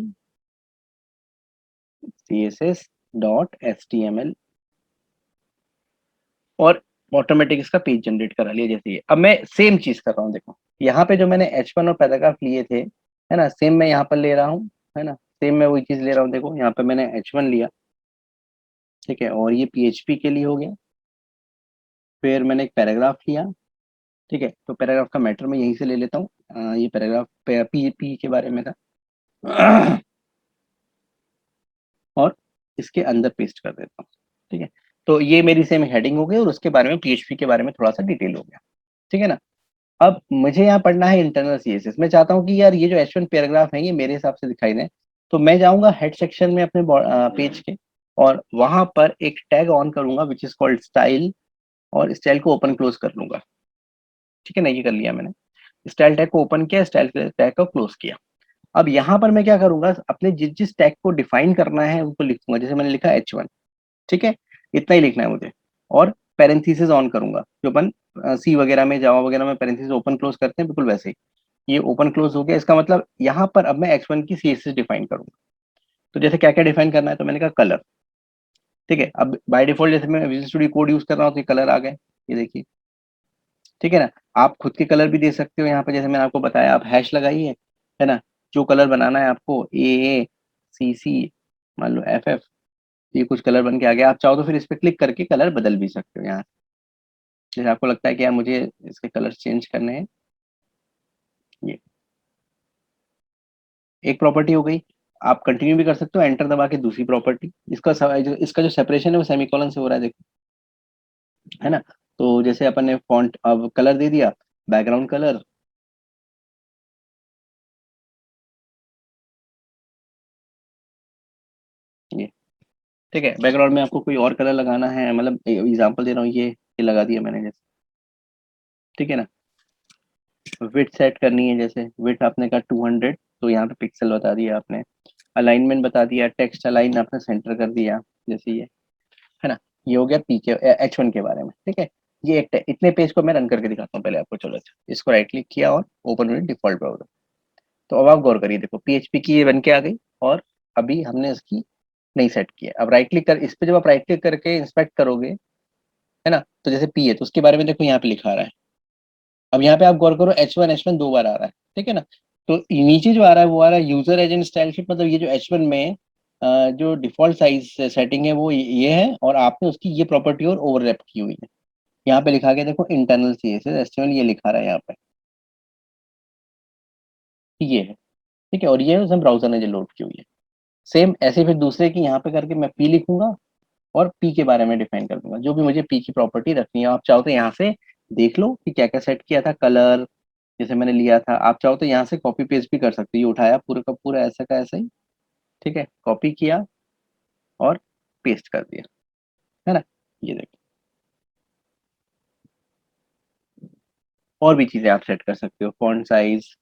[SPEAKER 2] CSS.html। और ऑटोमेटिक इसका पेज जनरेट करा लिया जैसे ये। अब मैं सेम चीज कर रहा हूँ, देखो यहाँ पे जो मैंने H1 और पैराग्राफ लिए थे, है ना, सेम मैं यहाँ पर ले रहा हूँ, है ना, सेम मैं वही चीज ले रहा हूँ। देखो यहाँ पे मैंने H1 लिया, ठीक है, और ये PHP के लिए हो गया। फिर मैंने एक पैराग्राफ लिया, ठीक है, तो पैराग्राफ का मैटर मैं यहीं से ले लेता हूँ। ये पैराग्राफ पी के बारे में था और इसके अंदर पेस्ट कर देता हूँ, ठीक है। तो ये मेरी सेम हेडिंग हो गई और उसके बारे में PHP के बारे में थोड़ा सा डिटेल हो गया, ठीक है ना। अब मुझे यहाँ पढ़ना है इंटरनल CSS। मैं चाहता हूँ कि यार ये जो H1 पैराग्राफ है ये मेरे हिसाब से दिखाई दे, तो मैं जाऊंगा हेड सेक्शन में अपने पेज के, और वहां पर एक टैग ऑन करूंगा विच इज कॉल्ड स्टाइल, और स्टाइल को ओपन क्लोज कर लूंगा, ठीक है ना। ये कर लिया मैंने, स्टाइल टैग को ओपन किया, स्टाइल टैग को क्लोज किया। अब यहाँ पर मैं क्या करूंगा, अपने जिस जिस टैग को डिफाइन करना है उनको लिखूंगा। जैसे मैंने लिखा H1, ठीक है, इतना ही लिखना है मुझे, और पैरेंथेसिस ऑन करूंगा, जो अपन सी वगैरह में, जावा वगैरह में पैरेंथेसिस ओपन क्लोज करते हैं, बिल्कुल वैसे ही ये ओपन क्लोज हो गया। इसका मतलब यहाँ पर अब मैं H1 की CSS डिफाइन करूंगा। तो जैसे क्या क्या डिफाइन करना है, तो मैंने कहा कलर, ठीक है। अब बाय डिफॉल्ट जैसे मैं विजुअल स्टूडियो कोड यूज कर रहा हूँ तो ये कलर आ गए, ये देखिए, ठीक है ना। आप खुद के कलर भी दे सकते हो यहाँ पे, जैसे मैंने आपको बताया, आप हैश लगाइए, है ना, जो कलर बनाना है आपको, AACC, मान लो FF, ये कुछ कलर बन के आ गया। आप चाहो तो फिर इस पे क्लिक करके कलर बदल भी सकते हो यहाँ, जैसे आपको लगता है कि यार मुझे इसके कलर चेंज करने हैं। ये एक प्रॉपर्टी हो गई। आप कंटिन्यू भी कर सकते हो, एंटर दबा के दूसरी प्रॉपर्टी। इसका जो सेपरेशन है वो सेमीकोलन से हो रहा है, देखो, है ना। तो जैसे अपन ने फॉन्ट अब कलर दे दिया, बैकग्राउंड कलर, ये, ठीक है। बैकग्राउंड में आपको कोई और कलर लगाना है, मतलब एग्जांपल दे रहा हूँ, ये लगा दिया मैंने जैसे, ठीक है ना। विड्थ सेट करनी है, जैसे विड्थ आपने कहा 200, तो यहाँ पे पिक्सल बता दिया आपने। अलाइनमेंट बता दिया, टेक्स्ट अलाइन आपने सेंटर कर दिया, जैसे ये, है ना। ये हो गया पी के H1 के बारे में, ठीक है। ये एक इतने पेज को मैं रन करके दिखाता हूँ पहले आपको। चलो अच्छा, इसको राइट क्लिक किया और ओपन विद डिफॉल्ट ब्राउजर। तो अब आप गौर करिए, देखो PHP की ये बन के आ गई, और अभी हमने इसकी नहीं सेट की है। अब राइट क्लिक कर, इस पे जब आप राइट क्लिक करके इंस्पेक्ट करोगे, है ना, तो जैसे P है तो उसके बारे में देखो यहाँ पे लिखा आ रहा है। अब यहाँ पे आप गौर करो, H1 दो बार आ रहा है, ठीक है ना। तो नीचे जो आ रहा है वो आ रहा है यूजर एजेंट स्टाइल शीट, मतलब ये जो H1 में जो डिफॉल्ट साइज सेटिंग है वो ये है, और आपने उसकी ये प्रॉपर्टी और ओवरलैप की हुई है। यहाँ पे लिखा गया देखो इंटरनल CSS HTML, ये लिखा रहा है यहाँ पे, ये है, ठीक है। और ये उसने ब्राउजर ने जो लोड की हुई है। सेम ऐसे फिर दूसरे की यहाँ पे करके मैं P लिखूंगा, और P के बारे में डिफाइन कर दूंगा, जो भी मुझे P की प्रॉपर्टी रखनी है। आप चाहो तो यहाँ से देख लो कि क्या क्या सेट किया था, कलर जैसे मैंने लिया था। आप चाहो तो यहाँ से कॉपी पेस्ट भी कर सकते हो, ये उठाया पूरा का पूरा ऐसा का ऐसा ही, ठीक है, कॉपी किया और पेस्ट कर दिया, है ना। ये देखो, और भी चीजें आप सेट कर सकते हो, फॉन्ट साइज,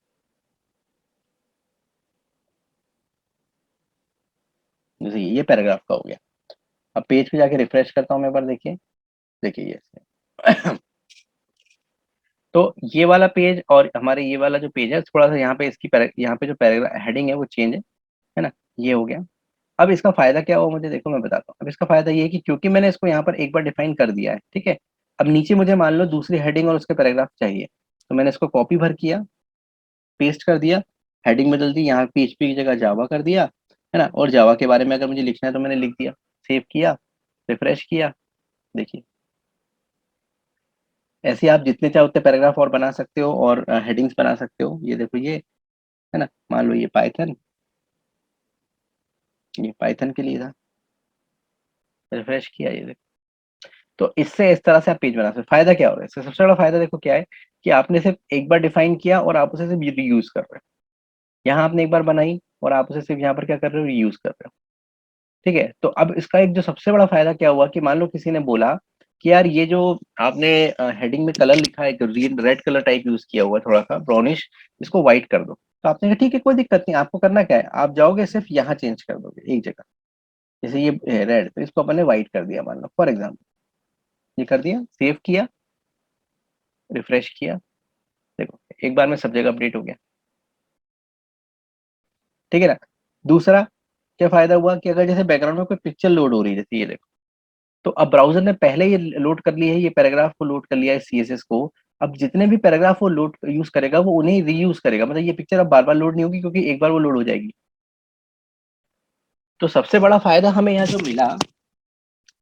[SPEAKER 2] जैसे ये पैराग्राफ का हो गया। अब पेज पे जाके रिफ्रेश करता हूँ मैं एक बार, देखिए, देखिए ये तो ये वाला पेज और हमारे ये वाला जो पेज है, थोड़ा सा यहाँ पे इसकी यहाँ पे जो पैराग्राफ हेडिंग है वो चेंज है ना, ये हो गया। अब इसका फायदा क्या हुआ मुझे, देखो मैं बताता हूँ। अब इसका फायदा ये है कि क्योंकि मैंने इसको यहाँ पर एक बार डिफाइन कर दिया है, ठीक है। अब नीचे मुझे मान लो दूसरी हेडिंग और उसके पैराग्राफ चाहिए, तो मैंने इसको कॉपी भर किया, पेस्ट कर दिया, हेडिंग बदल दी, यहाँ PHP की जगह जावा कर दिया, है ना। और जावा के बारे में अगर मुझे लिखना है तो मैंने लिख दिया, सेव किया, रिफ्रेश किया, देखिए। ऐसे आप जितने चाहे उतने पैराग्राफ और बना सकते हो, और हेडिंग्स बना सकते हो। ये देखो ये, है ना, मान लो ये पाइथन, ये पाइथन के लिए था, रिफ्रेश किया, ये देखो। तो इससे इस तरह से आप पेज बना सकते हो। फायदा क्या हो रहा है इससे, सबसे बड़ा फायदा देखो क्या है, कि आपने सिर्फ एक बार डिफाइन किया और आप उसे सिर्फ रीयूज कर रहे हो। यहाँ आपने एक बार बनाई और आप उसे सिर्फ यहाँ पर क्या कर रहे हो, रीयूज कर रहे हो, ठीक है। तो अब इसका एक जो सबसे बड़ा फायदा क्या हुआ, कि मान लो किसी ने बोला कि यार ये जो आपने हेडिंग में कलर लिखा है, रेड कलर टाइप यूज किया हुआ है, थोड़ा सा ब्राउनिश, इसको व्हाइट कर दो। तो आपने कहा ठीक है, कोई दिक्कत नहीं, आपको करना क्या है, आप जाओगे सिर्फ यहाँ चेंज कर दोगे एक जगह। जैसे ये रेड, तो इसको अपन ने व्हाइट कर दिया, मान लो फॉर एग्जाम्पल, ये कर दिया, सेव किया, रिफ्रेश किया, देखो एक बार में सब जगह अपडेट हो गया, ठीक है ना। दूसरा क्या फायदा हुआ, कि अगर जैसे बैकग्राउंड में कोई पिक्चर लोड हो रही है, जैसे ये देखो, तो अब ब्राउजर ने पहले ये लोड कर लिया है, ये पैराग्राफ को लोड कर लिया है सीएसएस को। अब जितने भी पैराग्राफ वो लोड यूज करेगा वो उन्हें रीयूज करेगा, मतलब ये पिक्चर अब बार बार लोड नहीं होगी क्योंकि एक बार वो लोड हो जाएगी। तो सबसे बड़ा फायदा हमें यहाँ जो मिला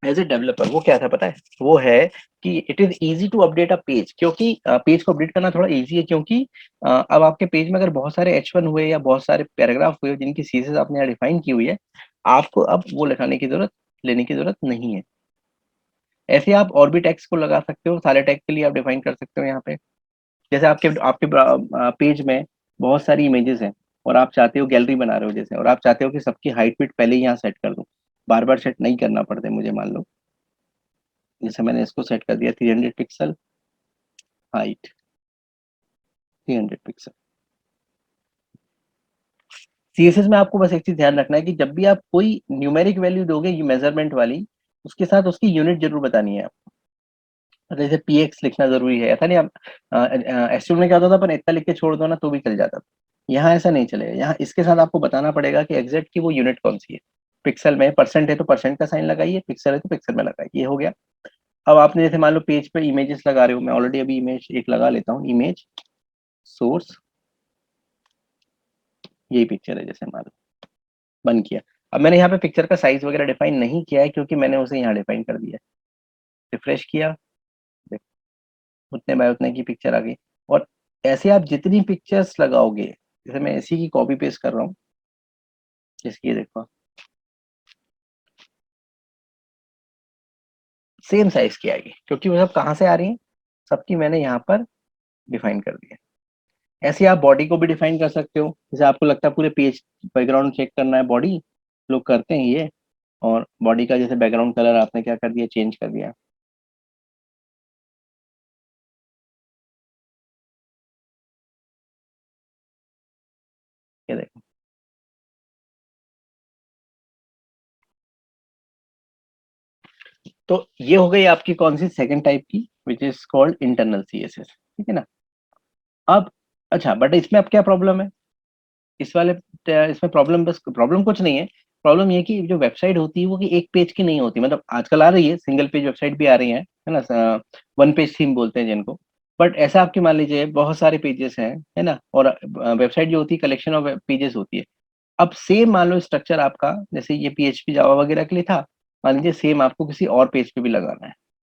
[SPEAKER 2] एज ए डेवलपर वो क्या था पता है, वो है कि it is easy to update a page, क्योंकि पेज को अपडेट करना थोड़ा इजी है, क्योंकि अब आपके पेज में अगर बहुत सारे H1 हुए या बहुत सारे पैराग्राफ हुए जिनकी सीएसएस आपने यहाँ डिफाइन की हुई है, आपको अब वो लिखाने की जरूरत लेने की जरूरत नहीं है। ऐसे आप और भी टैग्स को लगा सकते हो, सारे टैग के लिए आप डिफाइन कर सकते हो यहाँ पे। जैसे आपके आपके पेज में बहुत सारी इमेजेस हैं और आप चाहते हो गैलरी बना रहे हो जैसे, और आप चाहते हो कि सबकी हाइट विड्थ पहले ही यहाँ सेट कर दूं, बार बार सेट नहीं करना पड़ता है मुझे। मान लो जैसे मैंने इसको सेट कर दिया 300 पिक्सल हाइट, 300 पिक्सल। सीएसएस में आपको बस एक चीज ध्यान रखना है कि जब भी आप कोई न्यूमेरिक वैल्यू दोगे ये मेजरमेंट वाली, उसके साथ उसकी यूनिट जरूर बतानी है आपको। मतलब जैसे पीएक्स लिखना जरूरी है, ऐसा नहीं आप एस्ट्रो में क्या होता था अपन इतना लिख के छोड़ दो ना तो भी चल जाता था, यहाँ ऐसा नहीं चलेगा। यहाँ इसके साथ आपको बताना पड़ेगा कि एग्जैक्ट की वो यूनिट कौन सी है। पिक्सल में परसेंट है तो परसेंट का साइन लगाइए, पिक्सल है तो पिक्सल में लगाइए, ये हो गया। अब आपने जैसे मान लो पेज पे इमेजेस लगा रहे हो, मैं ऑलरेडी अभी इमेज एक लगा लेता हूँ, इमेज सोर्स, यही पिक्चर है जैसे मान लो, बन किया। अब मैंने यहाँ पे पिक्चर का साइज वगैरह डिफाइन नहीं किया है क्योंकि मैंने उसे यहाँ डिफाइन कर दिया है। रिफ्रेश किया, देखो उतने बाय उतने की पिक्चर आ गई। और ऐसे आप जितनी पिक्चर्स लगाओगे, जैसे मैं इसी की कॉपी पेस्ट कर रहा हूँ, जिसकी ये देखो सेम साइज की आएगी, क्योंकि वो सब कहाँ से आ रही है, सबकी मैंने यहाँ पर डिफाइन कर दिया। ऐसे आप बॉडी को भी डिफाइन कर सकते हो, जैसे आपको लगता है पूरे पेज बैकग्राउंड चेक करना है, बॉडी लोग करते हैं ये, और बॉडी का जैसे बैकग्राउंड कलर आपने क्या कर दिया, चेंज कर दिया। ये देखो, तो ये हो गई आपकी कौन सी सेकंड टाइप की, which is called internal CSS, ठीक है ना। अब अच्छा, बट इसमें अब क्या प्रॉब्लम है, इस वाले इसमें प्रॉब्लम, बस प्रॉब्लम कुछ नहीं है। प्रॉब्लम ये कि जो वेबसाइट होती है वो कि एक पेज की नहीं होती, मतलब आजकल आ रही है सिंगल पेज वेबसाइट भी आ रही है ना, वन पेज थीम बोलते हैं जिनको। बट ऐसा आपके मान लीजिए बहुत सारे पेजेस हैं, है ना, और वेबसाइट जो होती है कलेक्शन ऑफ पेजेस होती है। अब सेम मान लो स्ट्रक्चर आपका जैसे ये पीएचपी जावा वगैरह के लिए था, मान लीजिए सेम आपको किसी और पेज पे भी लगाना है,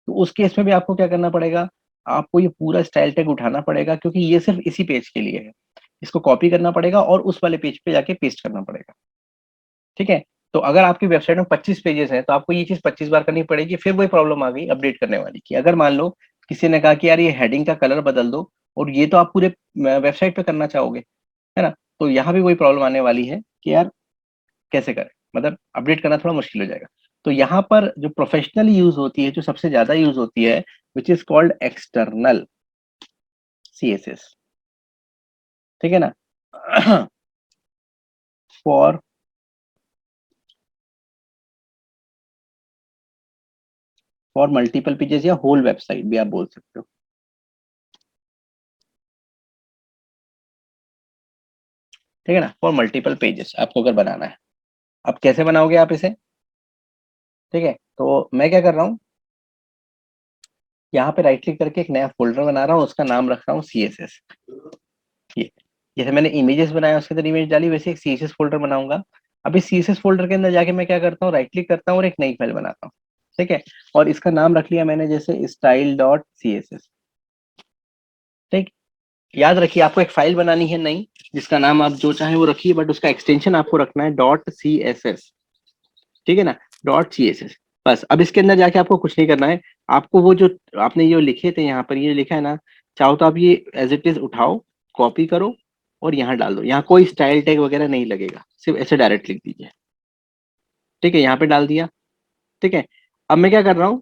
[SPEAKER 2] तो उस केस में भी आपको क्या करना पड़ेगा, आपको ये पूरा स्टाइल टैग उठाना पड़ेगा, क्योंकि ये सिर्फ इसी पेज के लिए है। इसको कॉपी करना पड़ेगा और उस वाले पेज पे जाके पेस्ट करना पड़ेगा, ठीक है। तो अगर आपकी वेबसाइट में 25 पेजेस हैं तो आपको ये चीज 25 बार करनी पड़ेगी। फिर वही प्रॉब्लम आ गई अपडेट करने वाली की, अगर मान लो किसी ने कहा कि यार ये हेडिंग का कलर बदल दो, और ये तो आप पूरे वेबसाइट पे करना चाहोगे, है ना, तो यहाँ भी वही प्रॉब्लम आने वाली है कि यार कैसे करें, मतलब अपडेट करना थोड़ा मुश्किल हो जाएगा। तो यहाँ पर जो प्रोफेशनल यूज होती है, जो सबसे ज्यादा यूज होती है, which is called external CSS, ठीक है ना, फॉर मल्टीपल पेजेस या होल वेबसाइट भी आप बोल सकते हो, ठीक है ना, फॉर मल्टीपल पेजेस आपको अगर बनाना है। अब कैसे बनाओगे आप इसे, ठीक है, तो मैं क्या कर रहा हूँ, यहाँ पे राइट क्लिक करके एक नया फोल्डर बना रहा हूँ, उसका नाम रख रहा हूँ सीएसएस। ये जैसे मैंने इमेजेस बनाया उसके अंदर इमेज डाली, वैसे एक सीएसएस फोल्डर बनाऊंगा। अब इस सीएसएस फोल्डर के अंदर जाके मैं क्या करता हूँ, राइट क्लिक करता हूँ और एक नई फाइल बनाता हूँ, ठीक है, और इसका नाम रख लिया मैंने जैसे style dot C S S, ठीक। याद रखिए आपको एक फाइल बनानी है नई, जिसका नाम आप जो चाहे वो रखिए, बट उसका एक्सटेंशन आपको रखना है डॉट सी एस एस, ठीक है ना, डॉट सी एस एस। बस अब इसके अंदर जाके आपको कुछ नहीं करना है, आपको वो जो आपने ये लिखे थे यहाँ पर, ये लिखा है ना, चाहो तो आप ये एज इट इज उठाओ, कॉपी करो और यहाँ डाल दो। यहाँ कोई स्टाइल टैग वगैरह नहीं लगेगा, सिर्फ ऐसे डायरेक्ट लिख दीजिए, ठीक है, यहाँ पे डाल दिया, ठीक है। अब मैं क्या कर रहा हूँ,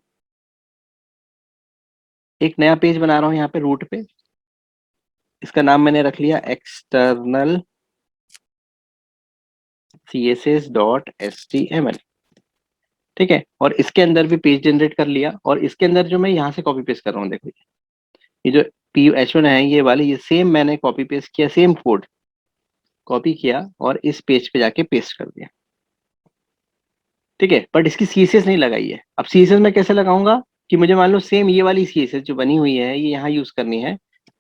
[SPEAKER 2] एक नया पेज बना रहा हूँ यहाँ पे रूट पे, इसका नाम मैंने रख लिया एक्सटर्नल css.html, ठीक है, और इसके अंदर भी पेज जनरेट कर लिया, और इसके अंदर जो मैं यहाँ से कॉपी पेस्ट कर रहा हूँ, देखो ये जो पी एच वन है ये वाली, ये सेम मैंने कॉपी पेस्ट किया, सेम कोड कॉपी किया और इस पेज पे जाके पेस्ट कर दिया, ठीक है, बट इसकी सीएसएस नहीं लगाई है। अब सीएसएस मैं कैसे लगाऊंगा कि मुझे मान लो सेम ये वाली सीएसएस जो बनी हुई है ये यहाँ यूज करनी है।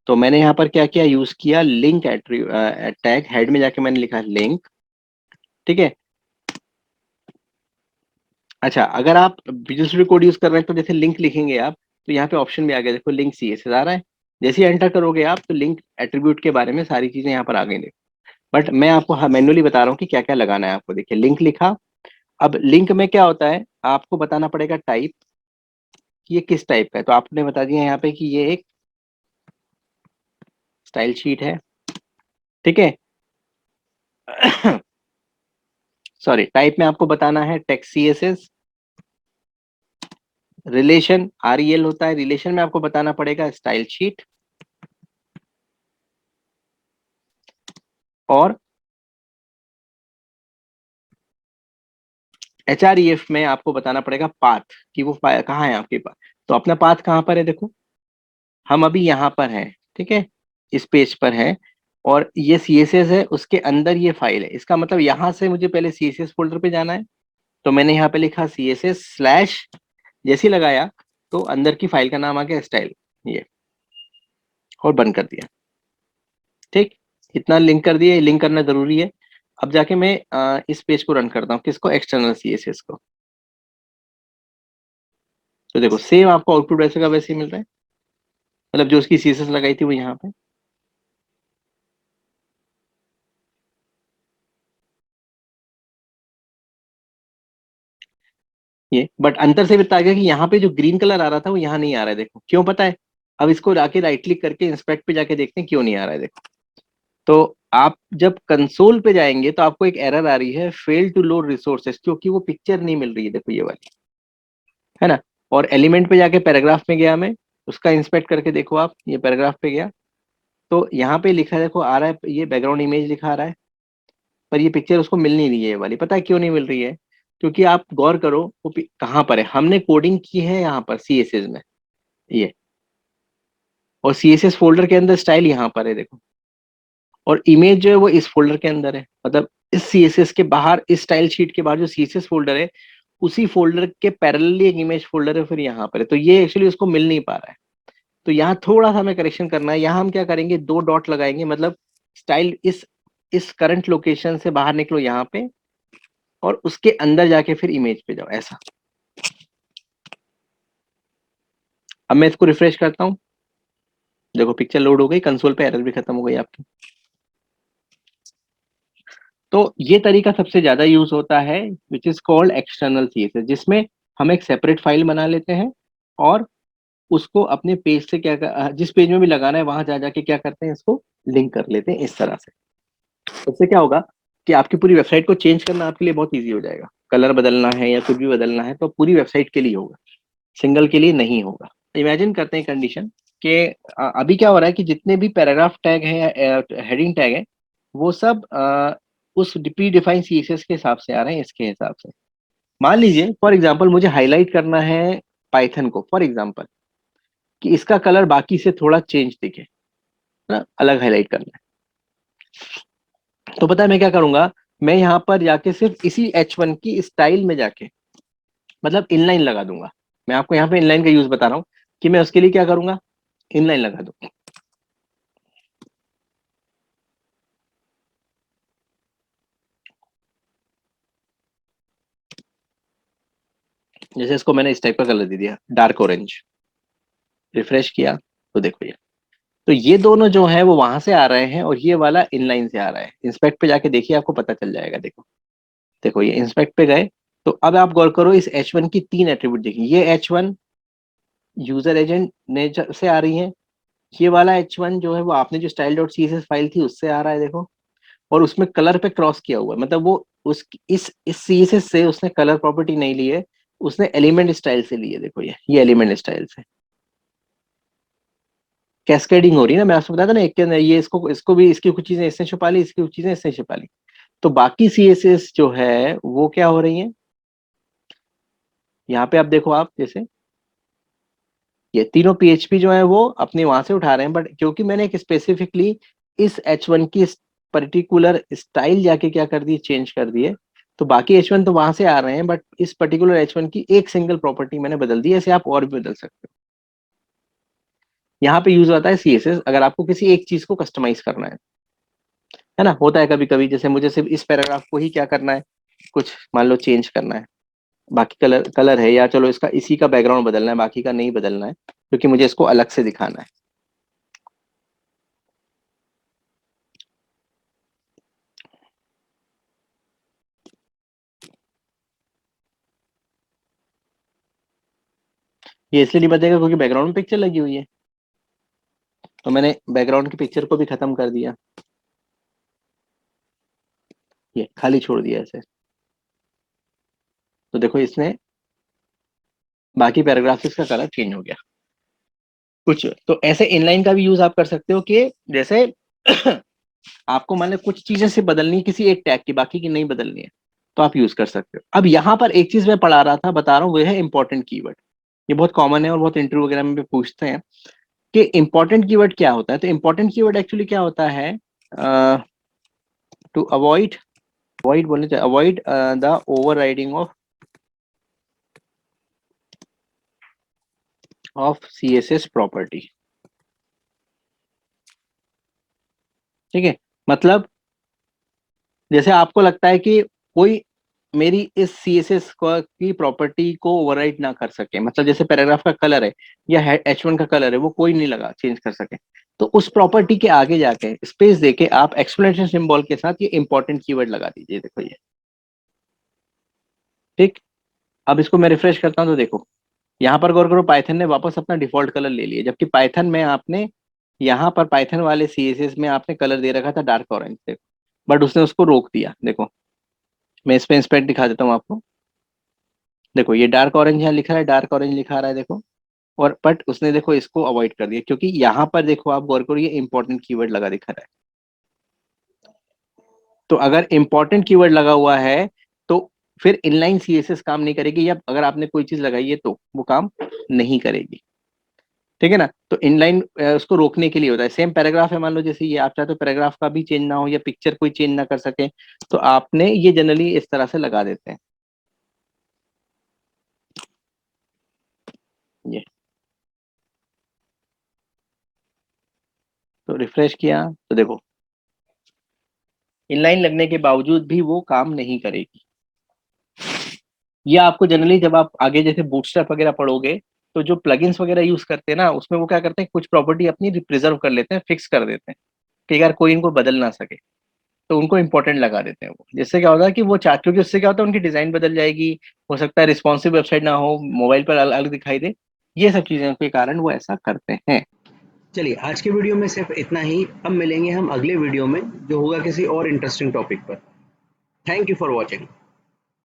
[SPEAKER 2] तो मैंने यहाँ पर क्या किया, यूज किया लिंक टैग, हेड में जाके मैंने लिखा लिंक। ठीक है, अच्छा अगर आप विजुअल स्टूडियो कोड यूज कर रहे हैं तो जैसे लिंक लिखेंगे आप, तो यहाँ पे ऑप्शन भी आ गया, देखो लिंक सीएसएस आ रहा है। जैसे ही एंटर करोगे आप तो लिंक एट्रीब्यूट के बारे में सारी चीजें यहाँ पर आ गई। बट मैं आपको मैन्युअली बता रहा हूँ कि क्या क्या लगाना है आपको। देखिए लिंक लिखा, अब लिंक में क्या होता है आपको बताना पड़ेगा टाइप, कि ये किस टाइप का है। तो आपने बता दिया यहाँ पे कि ये एक स्टाइल शीट है। ठीक है सॉरी, टाइप में आपको बताना है टेक्स्ट सीएसएस। रिलेशन REL होता है, रिलेशन में आपको बताना पड़ेगा स्टाइल शीट। और HREF में आपको बताना पड़ेगा पाथ, कि वो कहाँ है आपके पास। तो अपना पाथ कहाँ पर है, देखो हम अभी यहाँ पर हैं। ठीक है, इस पेज पर है और ये CSS है, उसके अंदर ये फाइल है। इसका मतलब यहाँ से मुझे पहले CSS फोल्डर पे जाना है। तो मैंने यहाँ पे लिखा CSS/, जैसे ही लगाया तो अंदर की फाइल का नाम आ गया स्टाइल, ये, और बंद कर दिया। ठीक, इतना लिंक कर दिया, लिंक करना जरूरी है। अब जाके मैं इस पेज को रन करता हूँ, किसको, एक्सटर्नल CSS को। तो देखो सेम आपको आउटपुट वैसे का वैसे ही मिल रहा है, मतलब जो उसकी CSS लगाई थी वो यहाँ पे। ये बट अंतर से बता गया कि यहाँ पे जो ग्रीन कलर आ रहा था वो यहाँ नहीं आ रहा है। देखो क्यों, पता है? अब इसको जाके राइट क्लिक करके इंस्पेक्ट पे जाके देखते हैं क्यों नहीं आ रहा है। देखो, तो आप जब कंसोल पे जाएंगे तो आपको एक एरर आ रही है, फेल टू लोड रिसोर्सेस, क्योंकि वो पिक्चर नहीं मिल रही है। देखो ये वाली है ना। और एलिमेंट पे जाके पैराग्राफ में गया मैं, उसका इंस्पेक्ट करके देखो आप, ये पैराग्राफ पे गया तो यहाँ पे लिखा है, देखो आ रहा है ये बैकग्राउंड इमेज लिखा आ रहा है, पर ये पिक्चर उसको मिल नहीं रही है ये वाली। पता है क्यों नहीं मिल रही है? क्योंकि आप गौर करो वो कहाँ पर है, हमने कोडिंग की है यहाँ पर CSS में, ये, और CSS फोल्डर के अंदर स्टाइल यहाँ पर है देखो, और इमेज जो है वो इस फोल्डर के अंदर है। मतलब इस CSS के बाहर, इस स्टाइल शीट के बाहर जो CSS फोल्डर है, उसी फोल्डर के पैरेलली एक इमेज फोल्डर है फिर यहाँ पर है। तो ये एक्चुअली उसको मिल नहीं पा रहा है। तो यहाँ थोड़ा सा हमें करेक्शन करना है। यहाँ हम क्या करेंगे, 2 डॉट लगाएंगे, मतलब स्टाइल इस करंट लोकेशन से बाहर निकलो यहाँ पे, और उसके अंदर जाके फिर इमेज पे जाओ, ऐसा। अब मैं इसको रिफ्रेश करता हूँ, देखो पिक्चर लोड हो गई, कंसोल पे एरर भी खत्म हो गई आपकी। तो ये तरीका सबसे ज्यादा यूज होता है, which is called external CSS, जिसमें हम एक सेपरेट फाइल बना लेते हैं और उसको अपने पेज से जिस पेज में भी लगाना है वहां जा जाके क्या करते हैं, इसको लिंक कर लेते हैं इस तरह से। उससे क्या होगा कि आपकी पूरी वेबसाइट को चेंज करना आपके लिए बहुत ईजी हो जाएगा। कलर बदलना है या कुछ भी बदलना है तो पूरी वेबसाइट के लिए होगा, सिंगल के लिए नहीं होगा। इमेजिन करते हैं कंडीशन कि अभी क्या हो रहा है कि जितने भी पैराग्राफ टैग हैं या हेडिंग टैग है, वो सब उस प्री डिफाइन CSS के हिसाब से आ रहे हैं, इसके हिसाब से। मान लीजिए फॉर एग्जांपल मुझे हाईलाइट करना है पाइथन को, फॉर एग्जांपल, कि इसका कलर बाकी से थोड़ा चेंज दिखे, है ना, अलग हाईलाइट करना है। तो पता है मैं क्या करूंगा, मैं यहाँ पर जाके सिर्फ इसी H1 की स्टाइल में जाके, मतलब इनलाइन लगा दूंगा। मैं आपको यहाँ पे इनलाइन का यूज बता रहा हूँ कि मैं उसके लिए क्या करूंगा, इनलाइन लगा दूंगा। जैसे इसको मैंने इस टाइप का कलर दे दिया, डार्क ऑरेंज, रिफ्रेश किया तो देखो ये, तो ये दोनों जो है वो वहां से आ रहे हैं और ये वाला इनलाइन से आ रहा है। इंस्पेक्ट पे जाके देखिए आपको पता चल जाएगा। देखो देखो ये इंस्पेक्ट पे गए तो अब आप गौर करो, इस H1 की 3 एट्रीब्यूट देखिए, ये H1 यूजर एजेंट नेचर से आ रही है, ये वाला H1 जो है वो आपने जो स्टाइल डॉट CSS फाइल थी उससे आ रहा है देखो, और उसमें कलर पे क्रॉस किया हुआ है, मतलब वो उस इस CSS से उसने कलर प्रॉपर्टी नहीं ली है, उसने एलिमेंट स्टाइल से ली है। देखो ये एलिमेंट स्टाइल से कैस्केडिंग हो रही है ना। मैं आपको बताया था ना, एक के अंदर ये, इसको इसको भी, इसकी कुछ चीजें इसने छुपा ली, इसकी कुछ चीजें इसने छुपा ली। तो बाकी CSS जो है वो क्या हो रही है, यहाँ पे आप देखो, आप जैसे ये तीनों PHP जो है वो अपने वहां से उठा रहे हैं, बट क्योंकि मैंने एक स्पेसिफिकली इस H1 की पर्टिकुलर स्टाइल जाके क्या कर दी, चेंज कर दिए, तो बाकी H1 तो वहां से आ रहे हैं, बट इस पर्टिकुलर H1 की एक सिंगल प्रॉपर्टी मैंने बदल दी है। ऐसे आप और भी बदल सकते हो। यहाँ पे यूज होता है CSS अगर आपको किसी एक चीज को कस्टमाइज करना है ना। होता है कभी कभी, जैसे मुझे सिर्फ इस पैराग्राफ को ही क्या करना है, कुछ मान लो चेंज करना है, बाकी कलर कलर है, या चलो इसका इसी का बैकग्राउंड बदलना है, बाकी का नहीं बदलना है, क्योंकि मुझे इसको अलग से दिखाना है। ये इसलिए नहीं बदलेगा क्योंकि बैकग्राउंड में पिक्चर लगी हुई है, तो मैंने बैकग्राउंड की पिक्चर को भी खत्म कर दिया, ये खाली छोड़ दिया ऐसे। तो देखो इसने बाकी पैराग्राफ्स का कलर चेंज हो गया कुछ। तो ऐसे इनलाइन का भी यूज आप कर सकते हो कि जैसे आपको मान लो कुछ चीजें से बदलनी है किसी एक टैग की, बाकी की नहीं बदलनी है, तो आप यूज कर सकते हो। अब यहाँ पर एक चीज मैं पढ़ा रहा था, बता रहा हूँ, वो है इंपॉर्टेंट कीवर्ड। ये बहुत कॉमन है और बहुत इंटरव्यू वगैरह में भी पूछते हैं कि इंपॉर्टेंट कीवर्ड क्या होता है। तो इंपॉर्टेंट कीवर्ड एक्चुअली क्या होता है, टू अवॉइड अवॉइड बोलने चाहिए, avoid the over riding of CSS property. ठीक है, मतलब जैसे आपको लगता है कि कोई मेरी इस CSS की प्रॉपर्टी को ओवरराइड ना कर सके, मतलब जैसे पैराग्राफ का कलर है या H1 का कलर है, वो कोई नहीं लगा चेंज कर सके, तो उस प्रॉपर्टी के आगे जाके स्पेस देके आप एक्सक्लेमेशन सिंबल के साथ ये इंपॉर्टेंट कीवर्ड लगा दीजिए। देखो ये, ठीक। अब इसको मैं रिफ्रेश करता हूँ तो देखो यहाँ पर गौर करो, पाइथन ने वापस अपना डिफॉल्ट कलर ले लिया, जबकि पाइथन में आपने यहाँ पर पाइथन वाले CSS में आपने कलर दे रखा था डार्क ऑरेंज, देखो, बट उसने उसको रोक दिया। देखो मैं इस पे इंस्पेक्ट दिखा देता हूँ आपको, देखो ये डार्क ऑरेंज यहाँ लिखा है, डार्क ऑरेंज लिखा रहा है, देखो। और बट उसने देखो इसको अवॉइड कर दिया, क्योंकि यहाँ पर देखो आप गौर करो, ये इंपॉर्टेंट कीवर्ड लगा दिखा रहा है। तो अगर इंपॉर्टेंट कीवर्ड लगा हुआ है तो फिर इनलाइन CSS काम नहीं करेगी, या अगर आपने कोई चीज लगाई है तो वो काम नहीं करेगी। ठीक है ना। तो इनलाइन उसको रोकने के लिए होता है। सेम पैराग्राफ है, मान लो जैसे ये, आप चाहते हो पैराग्राफ का भी चेंज ना हो या पिक्चर कोई चेंज ना कर सके, तो आपने ये जनरली इस तरह से लगा देते हैं ये। तो रिफ्रेश किया तो देखो इनलाइन लगने के बावजूद भी वो काम नहीं करेगी। ये आपको जनरली जब आप आगे जैसे बूटस्ट्रैप वगैरह पढ़ोगे, तो जो प्लगइन्स वगैरह यूज करते हैं ना, उसमें वो क्या करते हैं, कुछ प्रॉपर्टी अपनी रिप्रिजर्व कर लेते हैं, फिक्स कर देते हैं कि यार कोई इनको बदल ना सके, तो उनको इंपॉर्टेंट लगा देते हैं वो। जिससे क्या होता है कि वो चार्ट, क्योंकि उससे क्या होता है उनकी डिजाइन बदल जाएगी, हो सकता है रिस्पॉन्सिव वेबसाइट ना हो, मोबाइल पर अलग अलग दिखाई दे, ये सब चीजों के कारण वो ऐसा करते हैं।
[SPEAKER 4] चलिए आज के वीडियो में सिर्फ इतना ही। अब मिलेंगे हम अगले वीडियो में जो होगा किसी और इंटरेस्टिंग टॉपिक पर। Thank you for watching.